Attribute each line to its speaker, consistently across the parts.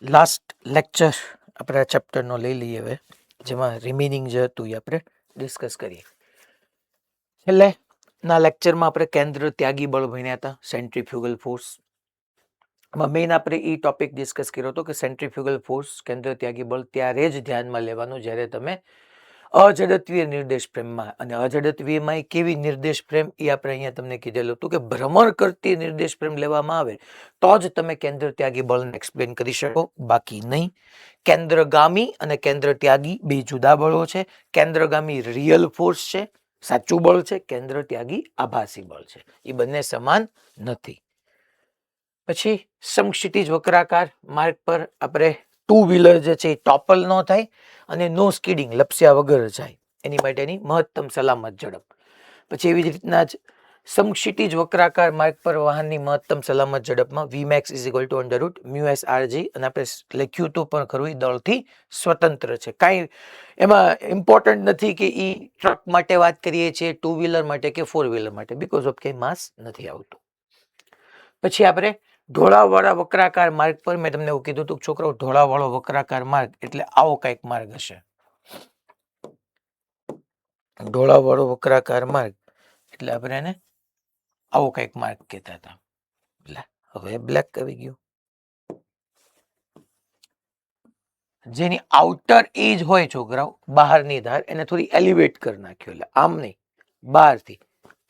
Speaker 1: Last lecture આપણે આ ચેપ્ટરનો લઈ લઈએ હવે, જેમાં રિમેનિંગ જે હતું એ આપણે ડિસ્કસ કરીએ. છેલ્લે ના લેક્ચરમાં આપણે કેન્દ્ર ત્યાગી બળ ભણ્યા હતા, સેન્ટ્રીફ્યુગલ ફોર્સ. એમાં મેઇન આપણે એ ટોપિક ડિસ્કસ કર્યો હતો કે સેન્ટ્રીફ્યુગલ ફોર્સ, કેન્દ્ર ત્યાગી બળ ત્યારે જ ધ્યાનમાં લેવાનું જ્યારે તમે અજડત્વીય નિર્દેશ પ્રેમમાં, અને અજડત્વીયમાં કેવી નિર્દેશ પ્રેમ એ આપણે અહીંયા તમને કીધેલું હતું કે ભ્રમણ કરતી નિર્દેશ પ્રેમ લેવામાં આવે તો જ તમે કેન્દ્ર ત્યાગી બળને એક્સપ્લેન કરી શકો, બાકી નહીં. કેન્દ્રગામી અને કેન્દ્ર ત્યાગી બે જુદા બળો છે. કેન્દ્રગામી રિયલ ફોર્સ છે, સાચું બળ છે. કેન્દ્ર ત્યાગી આભાસી બળ છે. એ બંને સમાન નથી. પછી સમક્ષિતિજ વક્રાકાર માર્ગ પર આપણે ટુ વ્હીલર જે છે એ ટોપલ ન થાય અને નો સ્કીડિંગ, લપસ્યા વગર જાય, એની માટેની મહત્તમ સલામત ઝડપ. પછી એવી જ રીતના જ સમક્ષિતિજ વક્રાકાર માર્ગ પર વાહનની મહત્તમ સલામત ઝડપમાં Vmax = √μsRg, અને આપણે લખ્યું તો પણ ખરું એ દળથી સ્વતંત્ર છે. કાંઈ એમાં ઇમ્પોર્ટન્ટ નથી કે એ ટ્રક માટે વાત કરીએ છીએ, ટુ વ્હીલર માટે કે ફોર વ્હીલર માટે, બીકોઝ ઓફ કે માસ નથી આવતું. પછી આપણે ઢોળાવવાળા વક્રાકાર માર્ગ પર મેં તમને એવું કીધું હતું છોકરાઓ, ઢોળાવવાળો વક્રાકાર માર્ગ એટલે આવો કંઈક માર્ગ હશે. ઢોળાવવાળો વક્રાકાર માર્ગ એટલે આપણે એને આવો કંઈક માર્ગ કહેતા હતા. હવે બ્લેક આવી ગયું. જેની આઉટર એજ હોય છોકરાઓ, બહારની ધાર, એને થોડી એલિવેટ કરી નાખ્યો. એટલે આમ નહીં, બહારથી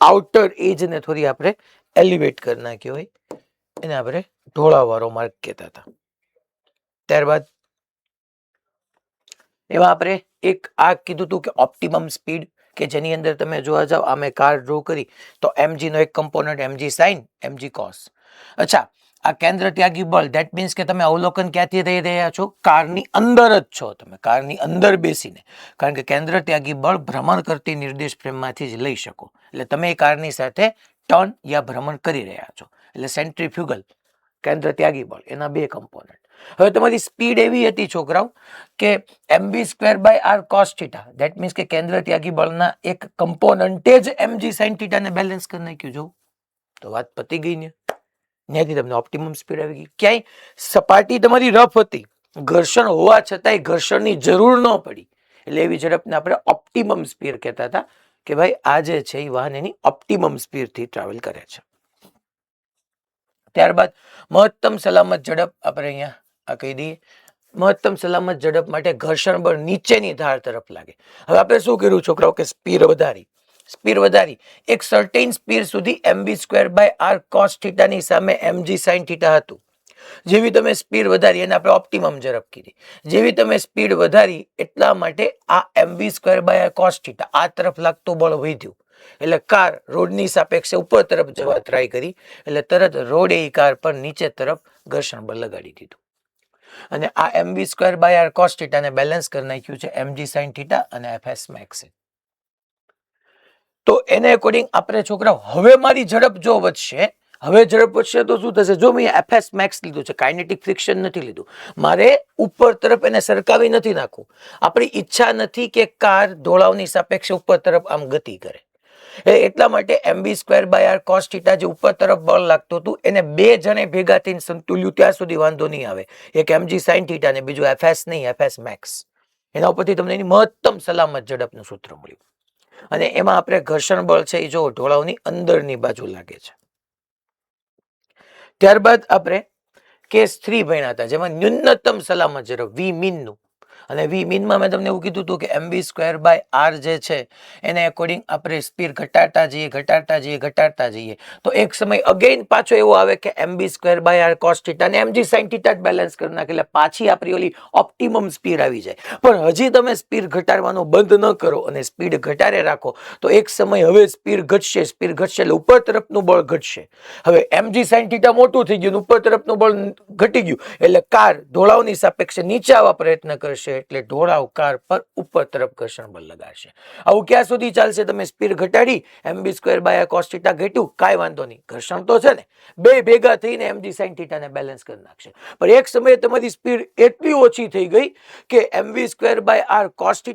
Speaker 1: આઉટર એજ ને થોડી આપણે એલિવેટ કરી નાખ્યો હોય, એને આપણે ઢોળાવવાળો માર્ગ કહેતા હતા. ત્યારબાદ એમાં આપણે એક આ કીધું હતું કે ઓપ્ટિમમ સ્પીડ, કે જેની અંદર તમે જોવા જાવ, આ મેં કાર ડ્રો કરી તો mg નો એક component mg sin, mg cos. અચ્છા, આ કેન્દ્ર ત્યાગી બળ, ધેટ મીન્સ કે તમે અવલોકન ક્યાંથી થઈ રહ્યા છો? કારની અંદર જ છો તમે, કારની અંદર બેસીને. કારણ કે કેન્દ્ર ત્યાગી બળ ભ્રમણ કરતી નિર્દેશ પ્રેમમાંથી જ લઈ શકો. એટલે તમે એ કારની સાથે ટર્ન યા ભ્રમણ કરી રહ્યા છો. એટલે સેન્ટ્રીફ્યુગલ, કેન્દ્ર ત્યાગી બળ, એના બે કમ્પોનન્ટ. હવે તમારી સ્પીડ એવી હતી છોકરાઓ કે mv²/r cos θ, ધેટ મીન્સ કે કેન્દ્ર ત્યાગી બળના એક કમ્પોનન્ટે જ mg sin θ ને બેલેન્સ કરી નાખ્યું. જો તો વાત પતી ગઈ ને, ત્યાંથી તમને ઓપ્ટિમમ સ્પીડ આવી ગઈ. ક્યાંય સપાટી તમારી રફ હતી, ઘર્ષણ હોવા છતાંય ઘર્ષણની જરૂર ન પડી, એટલે એવી ઝડપને આપણે ઓપ્ટિમમ સ્પીડ કહેતા હતા કે ભાઈ આ જે છે એ વાહન એની ઓપ્ટિમમ સ્પીડથી ટ્રાવેલ કરે છે. ત્યારબાદ મહત્તમ સલામત ઝડપ આપણે અહીંયા આ કહી દઈએ. મહત્તમ સલામત ઝડપ માટે ઘર્ષણ બળ નીચેની ધાર તરફ લાગે. હવે આપણે શું કર્યું છોકરાઓ કે સ્પીડ વધારી એક સર્ટેન સ્પીડ સુધી mv²/r cos θ ની સામે mg sin θ હતું. જેવી તમે સ્પીડ વધારી એને આપણે ઓપ્ટિમમ ઝડપ કીધી. જેવી તમે સ્પીડ વધારી એટલા માટે આ mv²/r cos θ આ તરફ લાગતું બળ વધ્યું. એટલે કાર રોડની સાપેક્ષે ઉપર તરફ જવા ટ્રાય કરી, એટલે તરત રોડે એ કાર પર નીચે તરફ ઘર્ષણ બળ લગાડી દીધું. અને આ mv²/r cos θ ને બેલેન્સ કરી નાખ્યું છે mg sin θ અને fs max. તો એને અકોર્ડિંગ આપણે છોકરા, હવે મારી ઝડપ જો વધશે, તો શું થશે? જો મેં fs max લીધું છે, કાઇનેટિક ફ્રિક્શન નથી લીધું, મારે ઉપર તરફ એને સરકાવી નથી નાખવું. આપણી ઈચ્છા નથી કે કાર ઢોળાવની સાપેક્ષે ઉપર તરફ આમ ગતિ કરે. એટલા માટે mv²/r cos θ જે ઉપર તરફ બળ લાગતું હતું એને બે જણે ભેગા થઈને સંતુલ્યું ત્યાં સુધી વાંધો નહીં આવે. એક mg sin θ ને બીજું fs નહીં, fs max. એના ઉપરથી તમને એની મહત્તમ સલામત ઝડપનું સૂત્ર મળ્યું. અને એમાં આપણે ઘર્ષણ બળ છે એ જો ઢોળાવની અંદરની બાજુ લાગે છે. ત્યારબાદ આપણે કેસ 3 ભણ્યા હતા, જેમાં ન્યૂનતમ સલામત ઝડપ v min નું. અને v min માં મેં તમને એવું કીધું હતું કે mv²/r જે છે એને અકોર્ડિંગ આપણે સ્પીડ ઘટાડતા જઈએ તો એક સમય અગેન પાછો એવો આવે કે mv²/r cos θ અને mg sin θ જ બેલેન્સ કરી નાખે, એટલે પાછી આપણી ઓલી ઓપ્ટિમમ સ્પીડ આવી જાય. પણ હજી તમે સ્પીડ ઘટાડવાનું બંધ ન કરો અને સ્પીડ ઘટાડે રાખો તો એક સમય હવે સ્પીડ ઘટશે એટલે ઉપર તરફનું બળ ઘટશે. હવે mg sin θ મોટું થઈ ગયું, ઉપર તરફનું બળ ઘટી ગયું, એટલે કાર ઢોળાવની સાપેક્ષે નીચે આવવા પ્રયત્ન કરશે, એટલે ઢોળાવ કાર પર ઉપર તરફ ઘર્ષણ બળ લગાડશે. આવું ક્યાં સુધી ચાલશે? તમે સ્પીડ ઘટાડી, mv²/r cos θ ઘટ્યું, કાંઈ વાંધો નહીં, ઘર્ષણ તો છે ને, બે ભેગા થઈને mg sin θ ને બેલેન્સ કરી નાખશે. પણ એક સમયે તમારી સ્પીડ એટલી ઓછી થઈ ગઈ કે mv²/r cos θ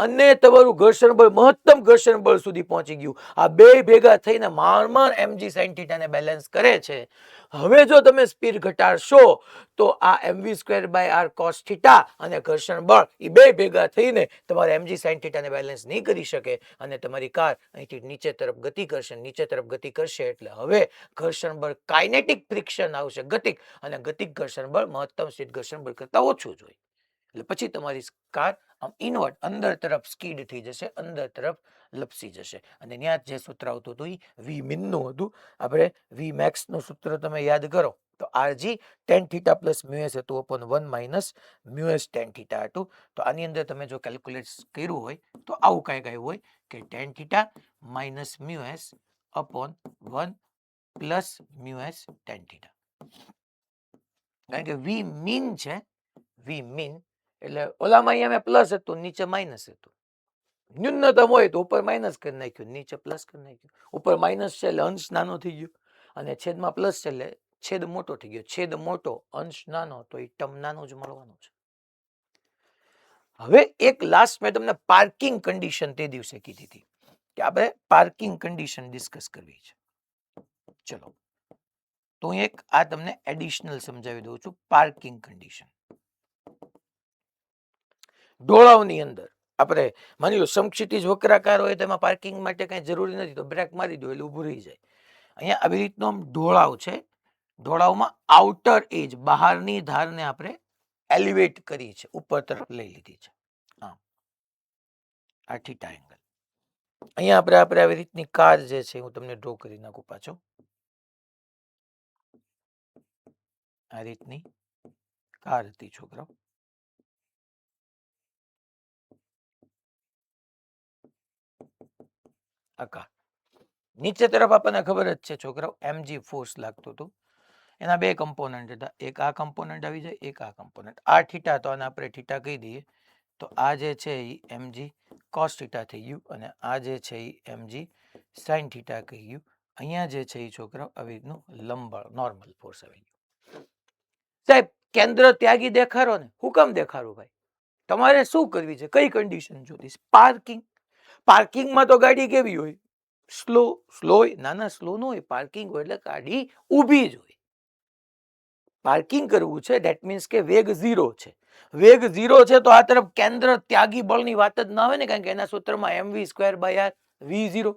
Speaker 1: અને તમારું ઘર્ષણ બળ મહત્તમ ઘર્ષણ બળ સુધી પહોંચી ગયું. આ બે ભેગા થઈને માંડ mg sin θ ને બેલેન્સ કરે છે. હવે જો તમે સ્પીડ ઘટાડશો તો આ mv²/r cos θ અને ઘર્ષણ બળ એ બે ભેગા થઈને તમારે mg sin θ ને બેલેન્સ નહીં કરી શકે અને તમારી કાર અહીંથી નીચે તરફ ગતિ કરશે. નીચે તરફ ગતિ કરશે એટલે હવે ઘર્ષણ બળ કાઇનેટિક ફ્રિક્શન આવશે, ગતિક, અને ગતિક ઘર્ષણ બળ મહત્તમ સ્થિત ઘર્ષણ બળ કરતા ઓછું જ હોય. એટલે પછી તમારી કાર આમ ઇનવર્ટ અંદર તરફ સ્કીડ થઈ જશે, અંદર તરફ લપસી જશે. અને ત્યાં જે સૂત્ર આવતું હતું એ વી મિન નું હતું. આપણે વી મેક્સ નું સૂત્ર તમે યાદ કરો તો rg tan θ પ્લસ મ્યુએસ હતું અપોન 1 માઇનસ મ્યુએસ tan θ હતું. તો આની અંદર તમે જો કેલ્ક્યુલેટ કર્યું હોય તો આવું કાંઈક આવ્યું હોય કે tan θ minus mu s upon 1 plus mu s tan θ. કારણ કે વી મીન છે, વી મીન એટલે ઓલામાં અહીંયા પ્લસ હતું, નીચે માઇનસ હતું. ન્યૂનતમ હોય તો ઉપર માઇનસ કરી નાખ્યું, નીચે પ્લસ કરી નાખ્યું. ઉપર માઇનસ છે એટલે અંશ નાનો થઈ ગયો અને છેદમાં પ્લસ છે એટલે છેદ મોટો થઈ ગયો. છેદ મોટો, અંશ નાનો, તો એ ટર્મ નાનો જ મળવાનો છે. હવે એક લાસ્ટ મેં તમને પાર્કિંગ કન્ડિશન તે દિવસે કીધી હતી કે આપણે પાર્કિંગ કન્ડિશન ડિસ્કસ કરવી છે. ચલો તો હું એક આ તમને એડિશનલ સમજાવી દઉં છું. પાર્કિંગ કન્ડિશન ઢોળાવની અંદર આપણે માની લો સમક્ષિતિજ વક્રાકાર હોય તેમાં પાર્કિંગ માટે કઈ જરૂરી નથી, તો બ્રેક મારી દો એટલે ઊભું રહી જાય. અહીંયા આવી રીતનો ઢોળાવ છે. ઢોળાવમાં આઉટર એજ બહારની ધારને આપણે એલિવેટ કરી છે, ઉપર તરફ લઈ લીધી છે. આ થીટા એંગલ. અહીંયા આપણે આવી રીતની કાર જે છે હું તમને ડ્રો કરી નાખું પાછો. આ રીતની કાર હતી છોકરાઓ. આકાર નીચે તરફ આપણને ખબર જ છે છોકરાઓ mg ફોર્સ લાગતો હતો. એના બે કમ્પોનન્ટ હતા, એક આ કમ્પોનન્ટ આવી જાય, એક આ કમ્પોનન્ટ. આ થીટા તો આને આપણે થીટા કહી દઈએ તો આ જે છે એ mg cos થીટા થઈ ગયું અને આ જે છે એ mg sin થીટા કહી ગયું. અહીંયા જે છે એ છોકરાઓ આવી રીતનું લંબબળ નોર્મલ ફોર્સ આવી ગયું. સાહેબ કેન્દ્ર ત્યાગી દેખાડો ને, હું કામ દેખાડું ભાઈ? તમારે શું કરવી છે, કઈ કન્ડિશન જોતી? પાર્કિંગ. પાર્કિંગમાં તો ગાડી કેવી હોય? સ્લો. સ્લો નાના સ્લો નો હોય, પાર્કિંગ હોય એટલે ગાડી ઊભી જ હોય. પાર્કિંગ કરવું છે ધેટ મીન્સ કે વેગ 0 છે. વેગ 0 છે તો આ તરફ કેન્દ્ર ત્યાગી બળની વાત જ ના આવે ને, કારણ કે એના સૂત્રમાં mv²/r v0.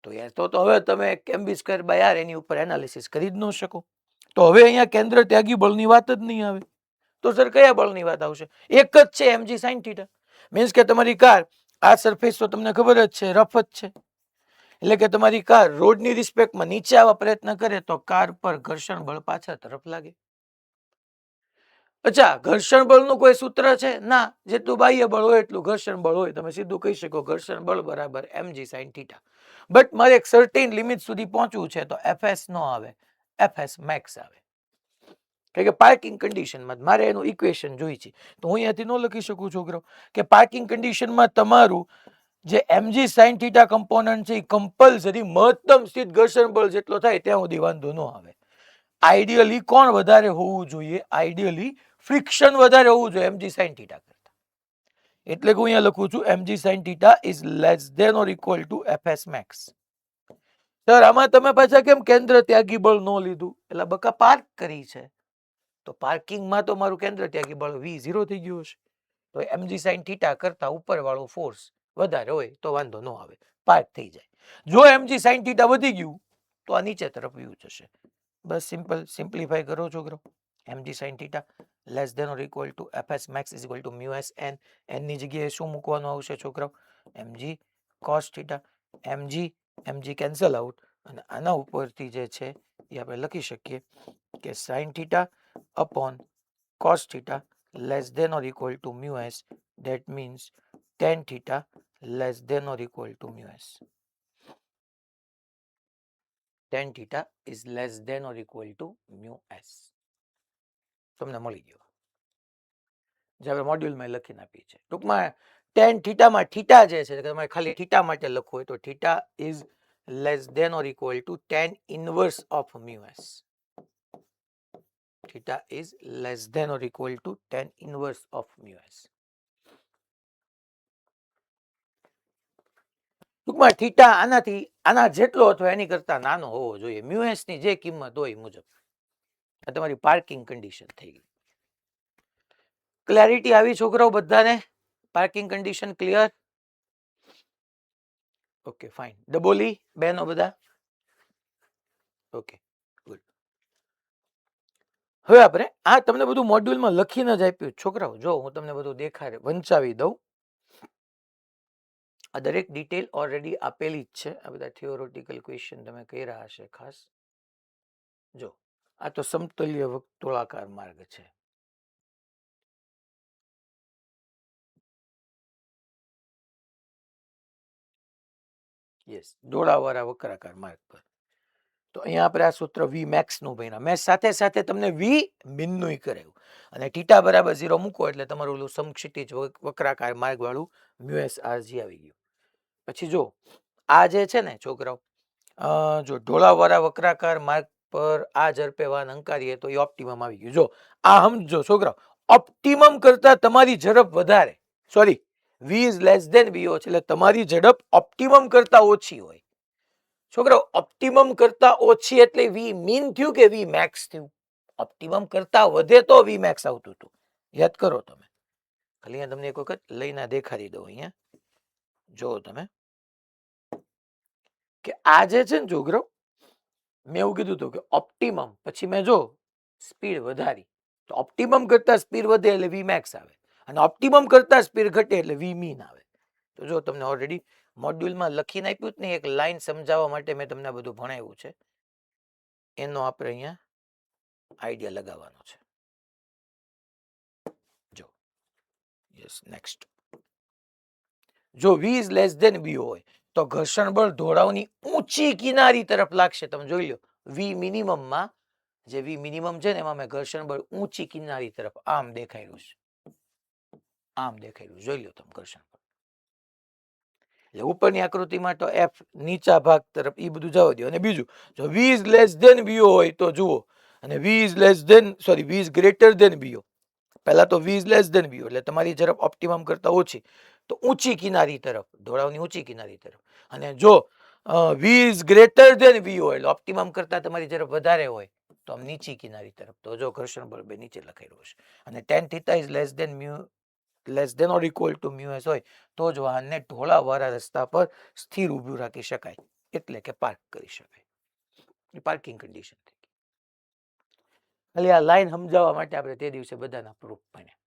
Speaker 1: તો યાર તો હવે તમે mv²/r એની ઉપર એનાલિસિસ કરી જ ન શકો. તો હવે અહીંયા કેન્દ્ર ત્યાગી બળની વાત જ નહીં આવે. તો સર કયા બળની વાત આવશે? એક જ છે mg sin θ. મીન્સ કે તમારી કાર આ સરફેસ તો તમને ખબર જ છે રફ જ છે, એટલે કે તમારી કાર રોડની રિસ્પેક્ટમાં નીચે આવવા પ્રયત્ન કરે તો કાર પર ઘર્ષણ બળ પાછળ તરફ લાગે. અચ્છા, ઘર્ષણ બળનું કોઈ સૂત્ર છે? ના. જેટલું બાહ્ય બળ હોય એટલું ઘર્ષણ બળ હોય. તમે સીધું કહી શકો ઘર્ષણ બળ બરાબર mg sin θ. બટ મારે એક સર્ટેન લિમિટ સુધી પહોંચવું છે તો fs નો આવે, fs મેક્સ આવે. કે પાર્કિંગ કન્ડિશનમાં મારે એનું ઇક્વેશન જોઈ છે, તો હું અહીંયાથી ન લખી શકું છોકરો કે પાર્કિંગ કન્ડિશનમાં તમારું જે mg sin θ કમ્પોનન્ટ છે એ કમ્પલસરી મહત્તમ સ્થિત ઘર્ષણ બળ જેટલો થાય ત્યાં સુધી વાંધો ન આવે. આઈડિયલી કોણ વધારે હોવું જોઈએ? આઈડિયલી ફ્રિક્શન વધારે હોવું જોઈએ mg sin θ કરતા. એટલે કે હું અહીંયા લખું છું mg sin θ is less than or equal to fs max. Sir આમાં તમે પાછા કેમ કેન્દ્ર ત્યાગી બળ ન લીધું? એટલે બકા પાર્ક કરી છે, તો પાર્કિંગમાં તો મારું કેન્દ્ર ત્યાગી બળ v0 થઈ ગયું હશે. તો mg sin θ કરતા ઉપર વાળો ફોર્સ વધારે હોય તો વાંધો ન આવે, પાર્ક થઈ જાય. જો mg sin θ વધી ગયું તો આ નીચે તરફ વ્યૂ જશે. બસ સિમ્પલ, સિમ્પ્લિફાય કરો છોકરો. mg sin θ less than or equal to fs max is equal to mu s n. n ની જગ્યાએ શું મૂકવાનું આવશે છોકરો? mg cos θ. mg cancel out અને આના ઉપરથી જે છે એ આપણે લખી શકીએ કે sin θ upon cos θ less than or equal to mu s. That means tan θ less than or equal to mu s. Tan θ is less than or equal to mu s. તમને મળી ગયો જે આપણે મોડ્યુલમાં લખીને આપી છે. ટૂંકમાં tan θ માં થીટા જે છે તમારે ખાલી થીટા માટે લખવું હોય તો theta is less than or equal to tan inverse of mu s. Theta is less than or equal to tan inverse of mu s. ટૂંકમાં થીટા આનાથી આના જેટલો અથવા એની કરતા નાનો હોવો જોઈએ, મ્યુએસ ની જે કિંમત હોય એ મુજબ. આ તમારી પાર્કિંગ કન્ડિશન થઈ ગઈ. ક્લેરિટી આવી છોકરાઓ બધાને? Parking condition clear? Okay fine. ડબોલી બેનો બધા? Okay good. હવે આપણે આ તમને બધું મોડ્યુલમાં લખીને જ આપ્યું છોકરાઓ. જો હું તમને બધું દેખાડે વંચાવી દઉં. આ દરેક ડિટેલ ઓલરેડી આપેલી જ છે. આ બધા થિયોરેટિકલ ક્વેશ્ચન તમે કર્યા હશે ખાસ. જો આ તો સમતલ્ય વર્તુળાકાર માર્ગ છે. યસ, ઢોળાવવાળા વક્રાકાર માર્ગ પર. તો અહીંયા આપણે આ સૂત્ર વી મેક્સ નું ભણ્યા. મેં સાથે સાથે તમને વી મિન નું કરાવ્યું. અને θ બરાબર 0 મૂકો એટલે તમારું ઓલું સમક્ષિતિજ વક્રાકાર માર્ગ વાળું મ્યુએસ આરજી આવી ગયું. પછી જો આ જે છે ને છોકરાઓ, જો ઢોળાવવાળા વક્રાકાર માર્ગ પર આ ઝડપે વાહન હંકારીએ તો એ ઓપ્ટિમમ આવી ગયું. જો આ સમજો છોકરાઓ, ઓપ્ટિમમ કરતા તમારી ઝડપ વધારે, sorry v is less than vo છે, એટલે તમારી ઝડપ ઓપ્ટિમમ કરતા ઓછી હોય. છોકરાઓ ઓપ્ટિમમ કરતા ઓછી એટલે વી મીન થયું કે વી મેક્સ થયું? ઓપ્ટિમમ કરતા વધે તો વી મેક્સ આવતું હતું. યાદ કરો તમે. ખાલી અહીંયા તમને એક વખત લઈને દેખાડી દઉં. અહીંયા જો તમે કે આ જે છે ને છોકરાઓ, મેં એવું કીધું હતું કે ઓપ્ટિમમ પછી મેં જો સ્પીડ વધારી તો ઓપ્ટિમમ કરતા સ્પીડ વધે એટલે વી મેક્સ આવે, અને ઓપ્ટિમમ કરતા સ્પીડ ઘટે એટલે વી મીન આવે. તો જો તમને ઓલરેડી મોડ્યુલમાં લખીને આપ્યું જ ને, એક લાઈન સમજાવવા માટે મેં તમને બધું ભણાવ્યું છે. એનો આપણે અહીંયા આઈડિયા લગાવવાનો છે. જો યસ નેક્સ્ટ. જો v is less than b હોય તો ઘર્ષણ બળ ઢોળાવની ઊંચી કિનારી તરફ લાગશે. તમે જોઈ લો v મિનિમમ માં, જે v મિનિમમ છે ને એમાં મેં ઘર્ષણ બળ ઊંચી કિનારી તરફ આમ દેખાયું છે, આમ દેખાયું. જોઈ લો તમે ઘર્ષણ બળ. એટલે ઉપરની આકૃતિમાં તો f નીચા ભાગ તરફ એ બધું જવા દો. અને બીજું, જો v is less than bo હોય તો જુઓ, અને v is less than sorry v is greater than bo. પહેલા તો v is less than bo એટલે તમારી ઝડપ ઓપ્ટિમમ કરતા ઓછી, તો ઊંચી કિનારી તરફ, ઢોળાવની ઊંચી કિનારી તરફ. અને જો v is greater than bo એટલે ઓપ્ટિમમ કરતા તમારી ઝડપ વધારે હોય તો આમ નીચી કિનારી તરફ. તો જો ઘર્ષણ બળ બે નીચે લખાયેલું છે. અને tan θ is less than mu less than or equal to mu s હોય તો જ વાહનને ઢોળાવવાળા રસ્તા પર સ્થિર ઊભું રાખી શકાય, એટલે કે પાર્ક કરી શકાય. એ પાર્કિંગ કન્ડિશન. ખાલી આ લાઈન સમજાવવા માટે આપણે તે દિવસે બધાના પ્રૂફ ભણ્યા.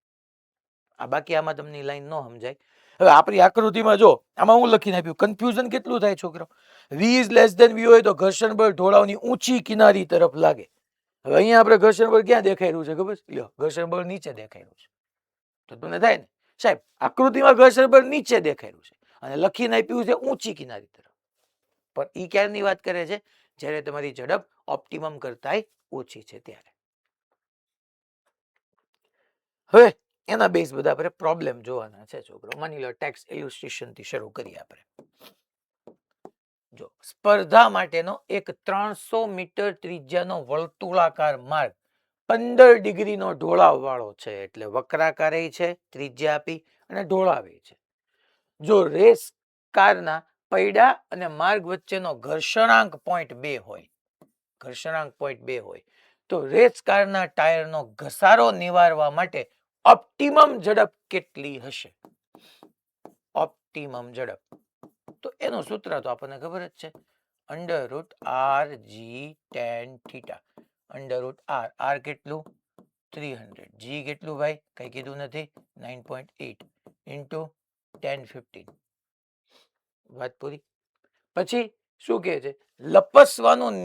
Speaker 1: આ બાકી આમાં તમને લાઈન ન સમજાય. હવે આપણી આકૃતિમાં જો આમાં હું લખીને આપ્યું, કન્ફ્યુઝન કેટલું થાય છોકરો. v is less than v હોય તો ઘર્ષણ બળ ઢોળાવની ઊંચી કિનારી તરફ લાગે. હવે અહીંયા આપણે ઘર્ષણ બળ ક્યાં દેખાઈ રહ્યું છે ખબર છે? લ્યો ઘર્ષણ બળ નીચે દેખાઈ રહ્યું છે. તો તમને થાય ને સાહેબ આકૃતિમાં ઘર્ષણ બળ નીચે દેખાઈ રહ્યું છે અને લખીને આપ્યું છે ઊંચી કિનારી તરફ. પણ ઈ ક્યારની વાત કરે છે? જ્યારે તમારી ઝડપ ઓપ્ટિમમ કરતાંય ઓછી છે ત્યારે. હવે એના બેઝ બધા આપણે પ્રોબ્લેમ જોવાના છે છોકરો. માની લો ટેક્સ ઇલુસ્ટ્રેશન થી શરૂ કરીએ આપણે. જો સ્પર્ધા માટેનો એક 300 મીટર ત્રિજ્યાનો વર્તુળાકાર માર્ગ 15 ડિગ્રીનો ઢોળાવ વાળો છે, એટલે વક્રાકારે છે, ત્રિજ્યા આપી અને ઢોળાવે છે. જો રેસ કારના પૈડા અને માર્ગ વચ્ચેનો ઘર્ષણાંક 0.2 હોય, ઘર્ષણાંક 0.2 હોય તો રેસ કારના ટાયરનો ઘસારો નિવારવા માટે ઓપ્ટિમમ ઝડપ કેટલી હશે? ઓપ્ટિમમ ઝડપ તો એનું સૂત્ર તો આપણને ખબર જ છે, √rg tan θ. √r કેટલું 300, g કેટલું ભાઈ કઈ કીધું નથી 9.8 ઇન્ટુ 1015. વાત પૂરી. પછી શું કહે છે? લપસવાનું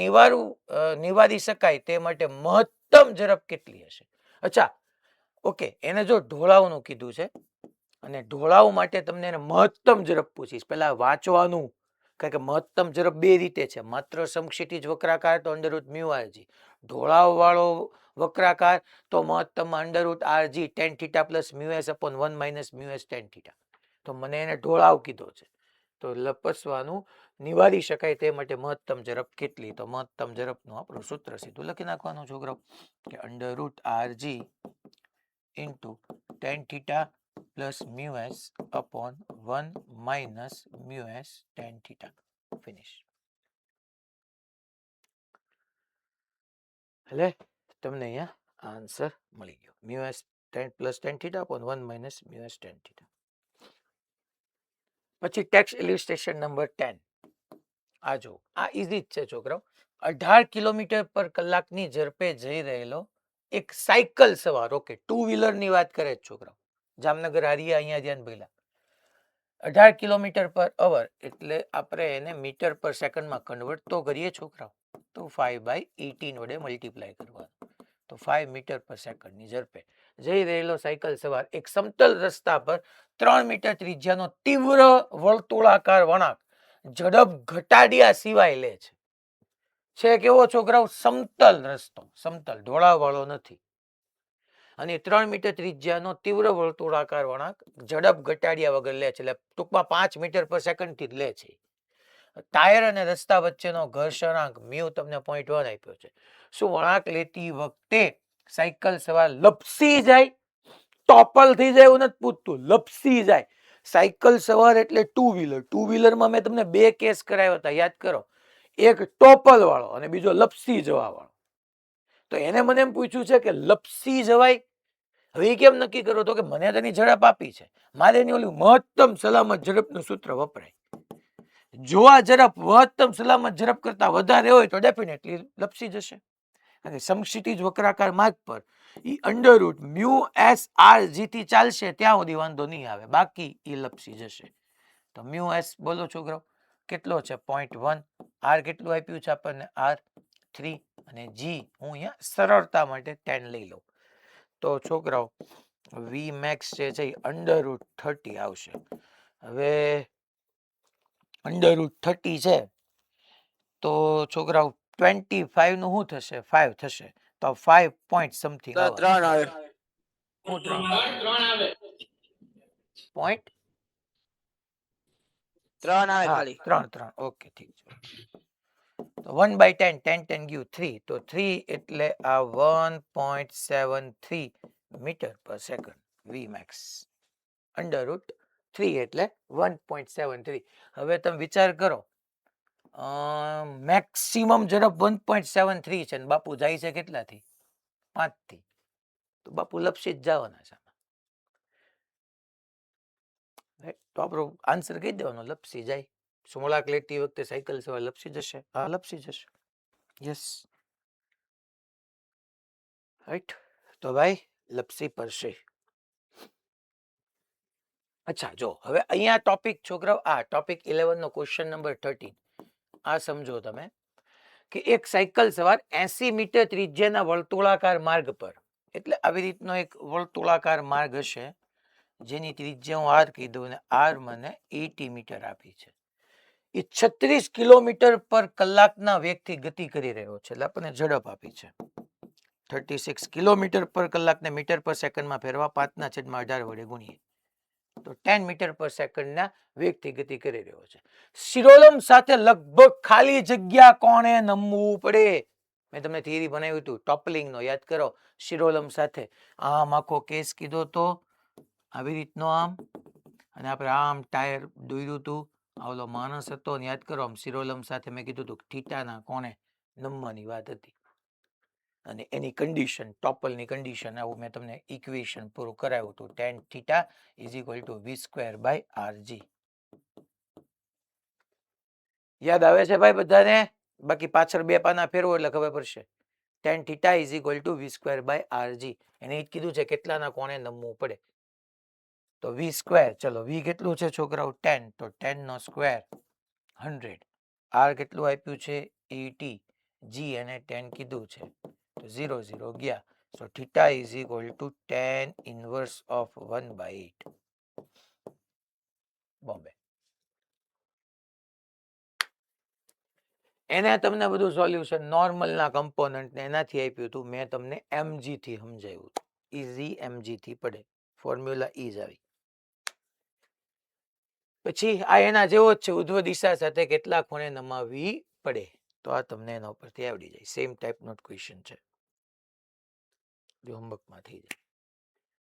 Speaker 1: નિવારી શકાય તે માટે મહત્તમ ઝડપ કેટલી હશે? અચ્છા ઓકે, એને જો ઢોળાવનું કીધું છે અને ઢોળાવ માટે તમને એને મહત્તમ ઝડપ પૂછીશ. પહેલા વાંચવાનું, કારણ કે મહત્તમ ઝડપ બે રીતે છે. માત્ર સમક્ષિતિજ વક્રાકાર તો √μrg, ઢોળાવ વાળો વક્રાકાર તો મહત્તમ √rg tan θ plus mu s upon 1 minus mu s tan θ. તો મને એને ઢોળાવ કીધો છે, તો લપસવાનું નિવારી શકાય તે માટે મહત્તમ ઝડપ કેટલી? તો મહત્તમ ઝડપનું આપણું સૂત્ર સીધું લખી નાખવાનું છોકરો કે √rg into tan θ plus mu s upon 1 minus mu s tan theta. Finish. એટલે તમને અહીંયા આન્સર મળી ગયો. Mu s plus tan theta upon 1 minus mu s tan theta. પછી ટેક્સ્ટ ઇલિસ્ટ્રેશન નંબર 10. આ જો આ ઈઝી જ છે છોકરાઓ. 18 કિલોમીટર પર કલાકની ઝડપે જઈ રહેલો એક સાયકલ સવાર, ઓકે, ટુ વ્હીલર ની વાત કરે છે છોકરાઓ. જામનગર હારીયા અહીંયા ધ્યાન ભઈલા. 18 કિલોમીટર પર અવર એટલે આપણે એને મીટર પર સેકન્ડમાં કન્વર્ટ તો કરીએ છોકરાઓ. તો 5/18 વડે મલ્ટીપ્લાય કરવાનું. તો 5 મીટર પર સેકન્ડની ઝડપે જઈ રહેલો સાયકલ સવાર એક સમતલ રસ્તા પર 3 મીટર ત્રિજ્યાનો તીવ્ર વર્તુળાકાર વળાંક ઝડપ ઘટાડ્યા સિવાય લે છે. છે કેવો છોકરાઓ? સમતલ રસ્તો, સમતલ, ઢોળાવવાળો નથી. અને 3 મીટર ત્રિજ્યાનો તીવ્ર વર્તુળાકાર વળાંક ઝડપ ઘટાડ્યા વગર લે છે. એટલે ટૂંકમાં 5 મીટર પર સેકન્ડ થી લે છે. ટાયર અને રસ્તા વચ્ચેનો ઘર્ષણાંક મ્યુ તમને 0.1 આપ્યો છે. શું વળાંક લેતી વખતે સાયકલ સવાર લપસી જાય, ટોપલ થઈ જાય એવું નથી પૂછતું, લપસી જાય. સાયકલ સવાર એટલે ટુ વ્હીલર. ટુ વ્હીલરમાં મેં તમને બે કેસ કરાવ્યા હતા, યાદ કરો. એક ટોપલ વાળો અને બીજો લપસી જવા વાળો. તો એને મને એમ પૂછ્યું છે કે લપસી જવાય. હવે એ કેમ નક્કી કરો? તો કે મને તેની ઝડપ આપી છે, મારે એની ઓલું મહત્તમ સલામત ઝડપનું સૂત્ર વપરાય. જો આ ઝડપ મહત્તમ સલામત ઝડપ કરતા વધારે હોય તો ડેફિનેટલી લપસી જશે. અને સમક્ષિતિજ વક્રાકાર માર્ગ પર ઈ under root mu s r g થી ચાલશે ત્યાં સુધી વાંધો નહીં આવે, બાકી ઈ લપસી જશે. તો મ્યુ એસ બોલો છોકરાઓ કેટલો છે? 0.1. આર કેટલું આપ્યું છે આપણને? આર 3. અને જી હું અહીંયા સરળતા માટે 10 લઈ લઉં. તો છોકરાઓ વી મેક્સ જે છે એ અંડર રૂટ 30 આવશે. હવે અંડર રૂટ 30 છે તો છોકરાઓ 25 નું શું થશે? 5 થશે. તો 5 પોઈન્ટ સમથિંગ આવે.
Speaker 2: 3 આવે.
Speaker 1: શું 3 આવે? પોઈન્ટ
Speaker 2: 3 આવે
Speaker 1: હા
Speaker 2: ખાલી.
Speaker 1: 3. ઓકે, ઠીક છે. તો 1/10, 10 ગયું 3. તો 3 એટલે આ 1.73 મીટર પર સેકન્ડ વી મેક્સ. અંડર રૂટ 3 એટલે 1.73. હવે તમે વિચાર કરો, મેક્સિમમ ઝડપ 1.73 છે ને બાપુ જાય છે કેટલાથી? 5 થી. તો બાપુ લપસી જ જવાના છે. તો આપણો આન્સર કહી દેવાનો, લપસી જાય. વળાંક લેતી વખતે સાયકલ સવાર લપસી જશે. હા, લપસી જશે. Yes, right. તો ભાઈ લપસી પડશે. અચ્છા, જો હવે અહીંયા ટોપિક છોકરાઓ, આ ટોપિક 11 નો ક્વેશ્ચન નંબર 13. આ સમજો તમે કે એક સાયકલ સવાર 80 મીટર ત્રિજ્યાના વર્તુળાકાર માર્ગ પર, એટલે આવી રીતનો એક વર્તુળાકાર માર્ગ હશે જેની ત્રિજ્યા હું આર કીધું અને આર મને 80 મીટર આપી છે. એ 36 કિલોમીટર પર કલાકના વેગથી ગતિ કરી રહ્યો છે. એટલે આપણને ઝડપ આપી છે 36 કિલોમીટર પર કલાકને મીટર પર સેકન્ડમાં ફેરવા 5/18 વડે ગુણીએ તો 10 મીટર પર સેકન્ડના વેગથી ગતિ કરી રહ્યો છે. શિરોલમ સાથે લગભગ ખાલી જગ્યા કોણે નમવું પડે? મેં તમને થિયરી બનાવ્યું હતું ટોપલિંગ નો, યાદ કરો. શિરોલમ સાથે આમ આખો કેસ કીધો તો આવી રીતનો આમ, અને આપણે આમ ટાયર દોર્યું હતું. ઓલો માણસ હતો ને, યાદ કરો. આમ શિરોલમ સાથે મેં કીધું હતું થીટાના કોણે નમવાની વાત હતી. અને એની કન્ડિશન, ટોપલની કન્ડિશન, આવું મેં તમને ઇક્વેશન પૂરું કરાવ્યું હતું. tan theta is equal two v²/rg. યાદ આવે છે ભાઈ બધાને? બાકી પાછળ બે પાના ફેરવો એટલે ખબર પડશે. tan theta is equal two v²/rg. એને જ કીધું છે કેટલાના કોણે નમવું પડે. તો v², ચલો v કેટલું છે છોકરાઓ? 10. તો 10 નો સ્ક્વેર 100. r કેટલું આપ્યું છે? 80. g અને 10 કીધું છે તો 0 0 ગયા. So theta is equal to tan inverse of 1/8. Bombay. એને તમને બધું સોલ્યુશન નોર્મલના કમ્પોનન્ટ ને એનાથી આપ્યું હતું. મેં તમને mg થી સમજાવ્યું હતું. ઇઝી mg થી પડે. ફોર્મ્યુલા ઈ જ આવી. પછી આ એના જેવો જ છે, ઉધ્વ દિશા સાથે કેટલા ખૂણે નમાવી પડે. તો આ તમને એના ઉપરથી આવડી જાય. સેમ ટાઈપનો ક્વેશ્ચન છે, જો હોમવર્કમાં થઈ જાય.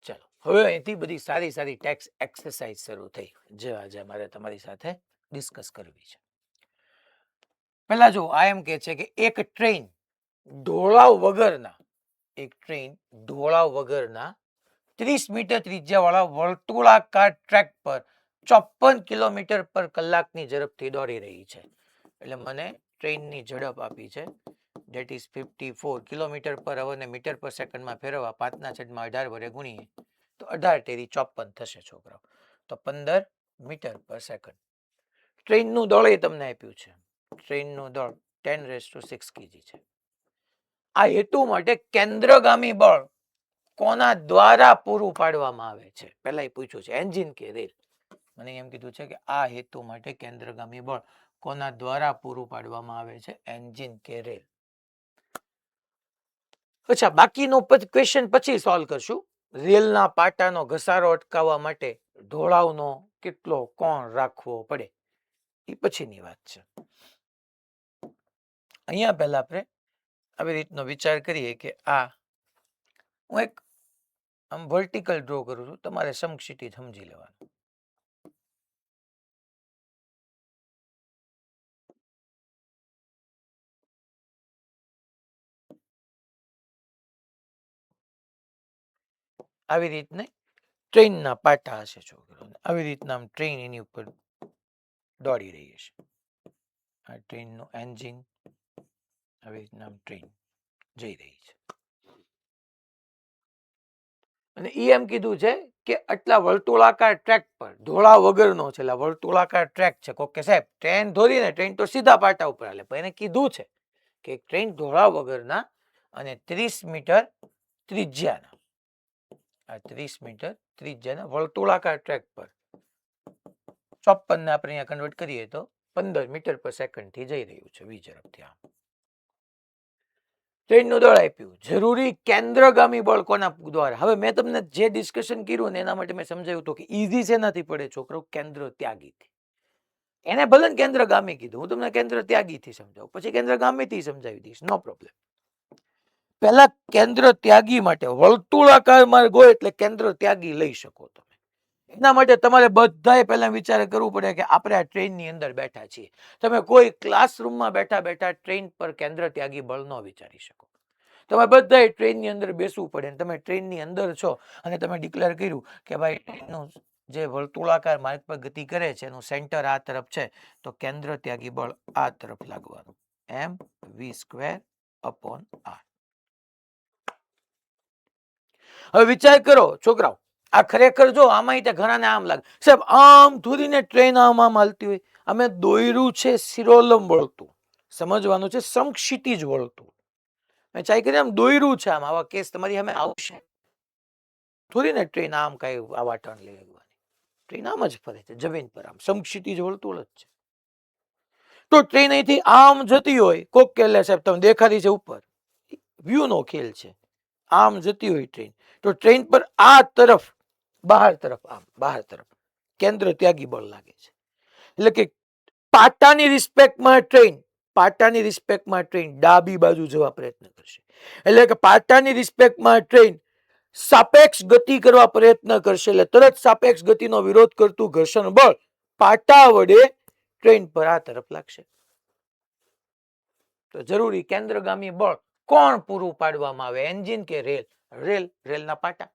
Speaker 1: ચાલો હવે અહીંથી બધી સારી સારી ટેક્સ એક્સરસાઇઝ શરૂ થઈ જે આજે મારે તમારી સાથે ડિસ્કસ કરવી છે. પહેલા જો આ એમ કે છે કે એક ટ્રેન ઢોળાવ વગરના 30 મીટર ત્રિજ્યાવાળા વર્તુળાકાર ટ્રેક પર 54 કિલોમીટર પર કલાકની ઝડપથી દોડી રહી છે. એટલે મને ટ્રેનની ઝડપ આપી છે that is 54 કિલોમીટર પર અવર ને મીટર પર સેકન્ડમાં ફેરવવા 5/18 વડે ગુણીએ તો 18 તેરી 54 થશે છોકરાઓ. તો 15 મીટર પર સેકન્ડ. ટ્રેનનું દળ એ તમને આપ્યું છે. ટ્રેનનું દળ 10⁶ kg છે. આ હેતુ માટે કેન્દ્રગામી બળ કોના દ્વારા પૂરું પાડવામાં આવે છે? પહેલા એ પૂછ્યું છે એન્જિન કે રેલ. મને એમ કીધું છે કે આ હેતુ માટે કેન્દ્રગામી બળ કોના દ્વારા પૂરું પાડવામાં આવે છે? એન્જિન કે રેલ. અચ્છા, બાકીનો ક્વેશ્ચન પછી સોલ્વ કરશું. રેલના પાટાનો ઘસારો અટકાવવા માટે ઢોળાવનો કેટલો કોણ રાખવો પડે એ પછીની વાત છે. અહીંયા પહેલા આપણે આવી રીતનો વિચાર કરીએ કે આ હું એક આમ વર્ટિકલ ડ્રો કરું છું, તમારે સમક્ષિતિજ સમજી લેવાનું. આવી રીતને ટ્રેનના પાટા હશે છોકરો, આવી રીતના આમ ટ્રેન એની ઉપર દોડી રહી હશે. આ ટ્રેનનું એન્જિન, આવી રીતના આમ ટ્રેન જઈ રહી છે. અને એ એમ કીધું છે કે આટલા વર્તુળાકાર ટ્રેક પર ઢોળાવ વગરનો છે, એટલે વર્તુળાકાર ટ્રેક છે. કોકે સાહેબ ટ્રેન દોરી ને ટ્રેન તો સીધા પાટા ઉપર હાલે, પણ એને કીધું છે કે ટ્રેન ઢોળાવ વગરના અને 30 મીટર ત્રિજ્યાના, આ 30 મીટર ત્રિજ્યાના વર્તુળાકાર ટ્રેક પર 54 ને આપણે અહીંયા કન્વર્ટ કરીએ તો 15 મીટર પર સેકન્ડ થી જઈ રહ્યું છે વી ઝડપથી. આમ ટ્રેનનું દળ આપ્યું, જરૂરી કેન્દ્રગામી બળ કોના દ્વારા? હવે મેં તમને જે ડિસ્કશન કર્યું ને એના માટે મેં સમજાવ્યું હતું કે ઈઝી શેનાથી પડે છોકરો? કેન્દ્ર ત્યાગીથી. એને ભલે કેન્દ્રગામી કીધું, હું તમને કેન્દ્ર ત્યાગીથી સમજાવું, પછી કેન્દ્રગામીથી સમજાવી દઈશ, નો પ્રોબ્લેમ. પહેલા કેન્દ્ર ત્યાગી માટે વર્તુળાકાર માર્ગ હોય એટલે કેન્દ્ર ત્યાગી લઈ શકો તમે. એના માટે તમારે બધાએ પહેલા વિચાર કરવું પડે કે આપણે આ ટ્રેનની અંદર બેઠા છીએ. તમે કોઈ ક્લાસરૂમમાં બેઠા બેઠા ટ્રેન પર કેન્દ્ર ત્યાગી બળ ન વિચારી શકો. તમે બધાએ ટ્રેનની અંદર બેસવું પડે. તમે ટ્રેનની અંદર છો અને તમે ડિક્લેર કર્યું કે ભાઈ ટ્રેનનું જે વર્તુળાકાર માર્ગ પર ગતિ કરે છે એનું સેન્ટર આ તરફ છે, તો કેન્દ્ર ત્યાગી બળ આ તરફ લાગવાનું, mv²/r. હવે વિચાર કરો છોકરાઓ, આ ખરેખર જો આમાં ઘણાને આમ લાગે સાહેબ આમ ધોરીને ટ્રેન આમ હાલતી હોય. અમે દોયરું છે શિરોલંબ વળતું, સમજવાનું છે સમક્ષિતિજ વળતું. મેં ચાઈ કરી આમ દોયરું છે, આમ આવા કેસ તમારી સામે આવશે. થોડીને ટ્રેન આમ કઈ આવા ટર્ન લઈ લેવાની. ટ્રેન આમ જ ફરે છે જમીન પર, આમ સમક્ષિતિજ વળતું જ છે. તો ટ્રેન અહીંથી આમ જતી હોય, કોક કે સાહેબ તમે દેખાતી છે ઉપર, વ્યૂ નો ખેલ છે. આમ જતી હોય ટ્રેન, તો ટ્રેન પર આ તરફ બહાર તરફ કેન્દ્ર ત્યાગી બળ લાગે છે. એટલે કે પાટાની રિસ્પેક્ટમાં ટ્રેન ડાબી બાજુ જવા પ્રયત્ન કરશે. એટલે કે પાટાની રિસ્પેક્ટમાં ટ્રેન સાપેક્ષ ગતિ કરવા પ્રયત્ન કરશે. એટલે તરત સાપેક્ષ ગતિનો વિરોધ કરતું ઘર્ષણ બળ પાટા વડે ટ્રેન પર આ તરફ લાગશે. તો જરૂરી કેન્દ્રગામી બળ કોણ પૂરું પાડવામાં આવે? એન્જિન કે રેલ? રેલના પાટા.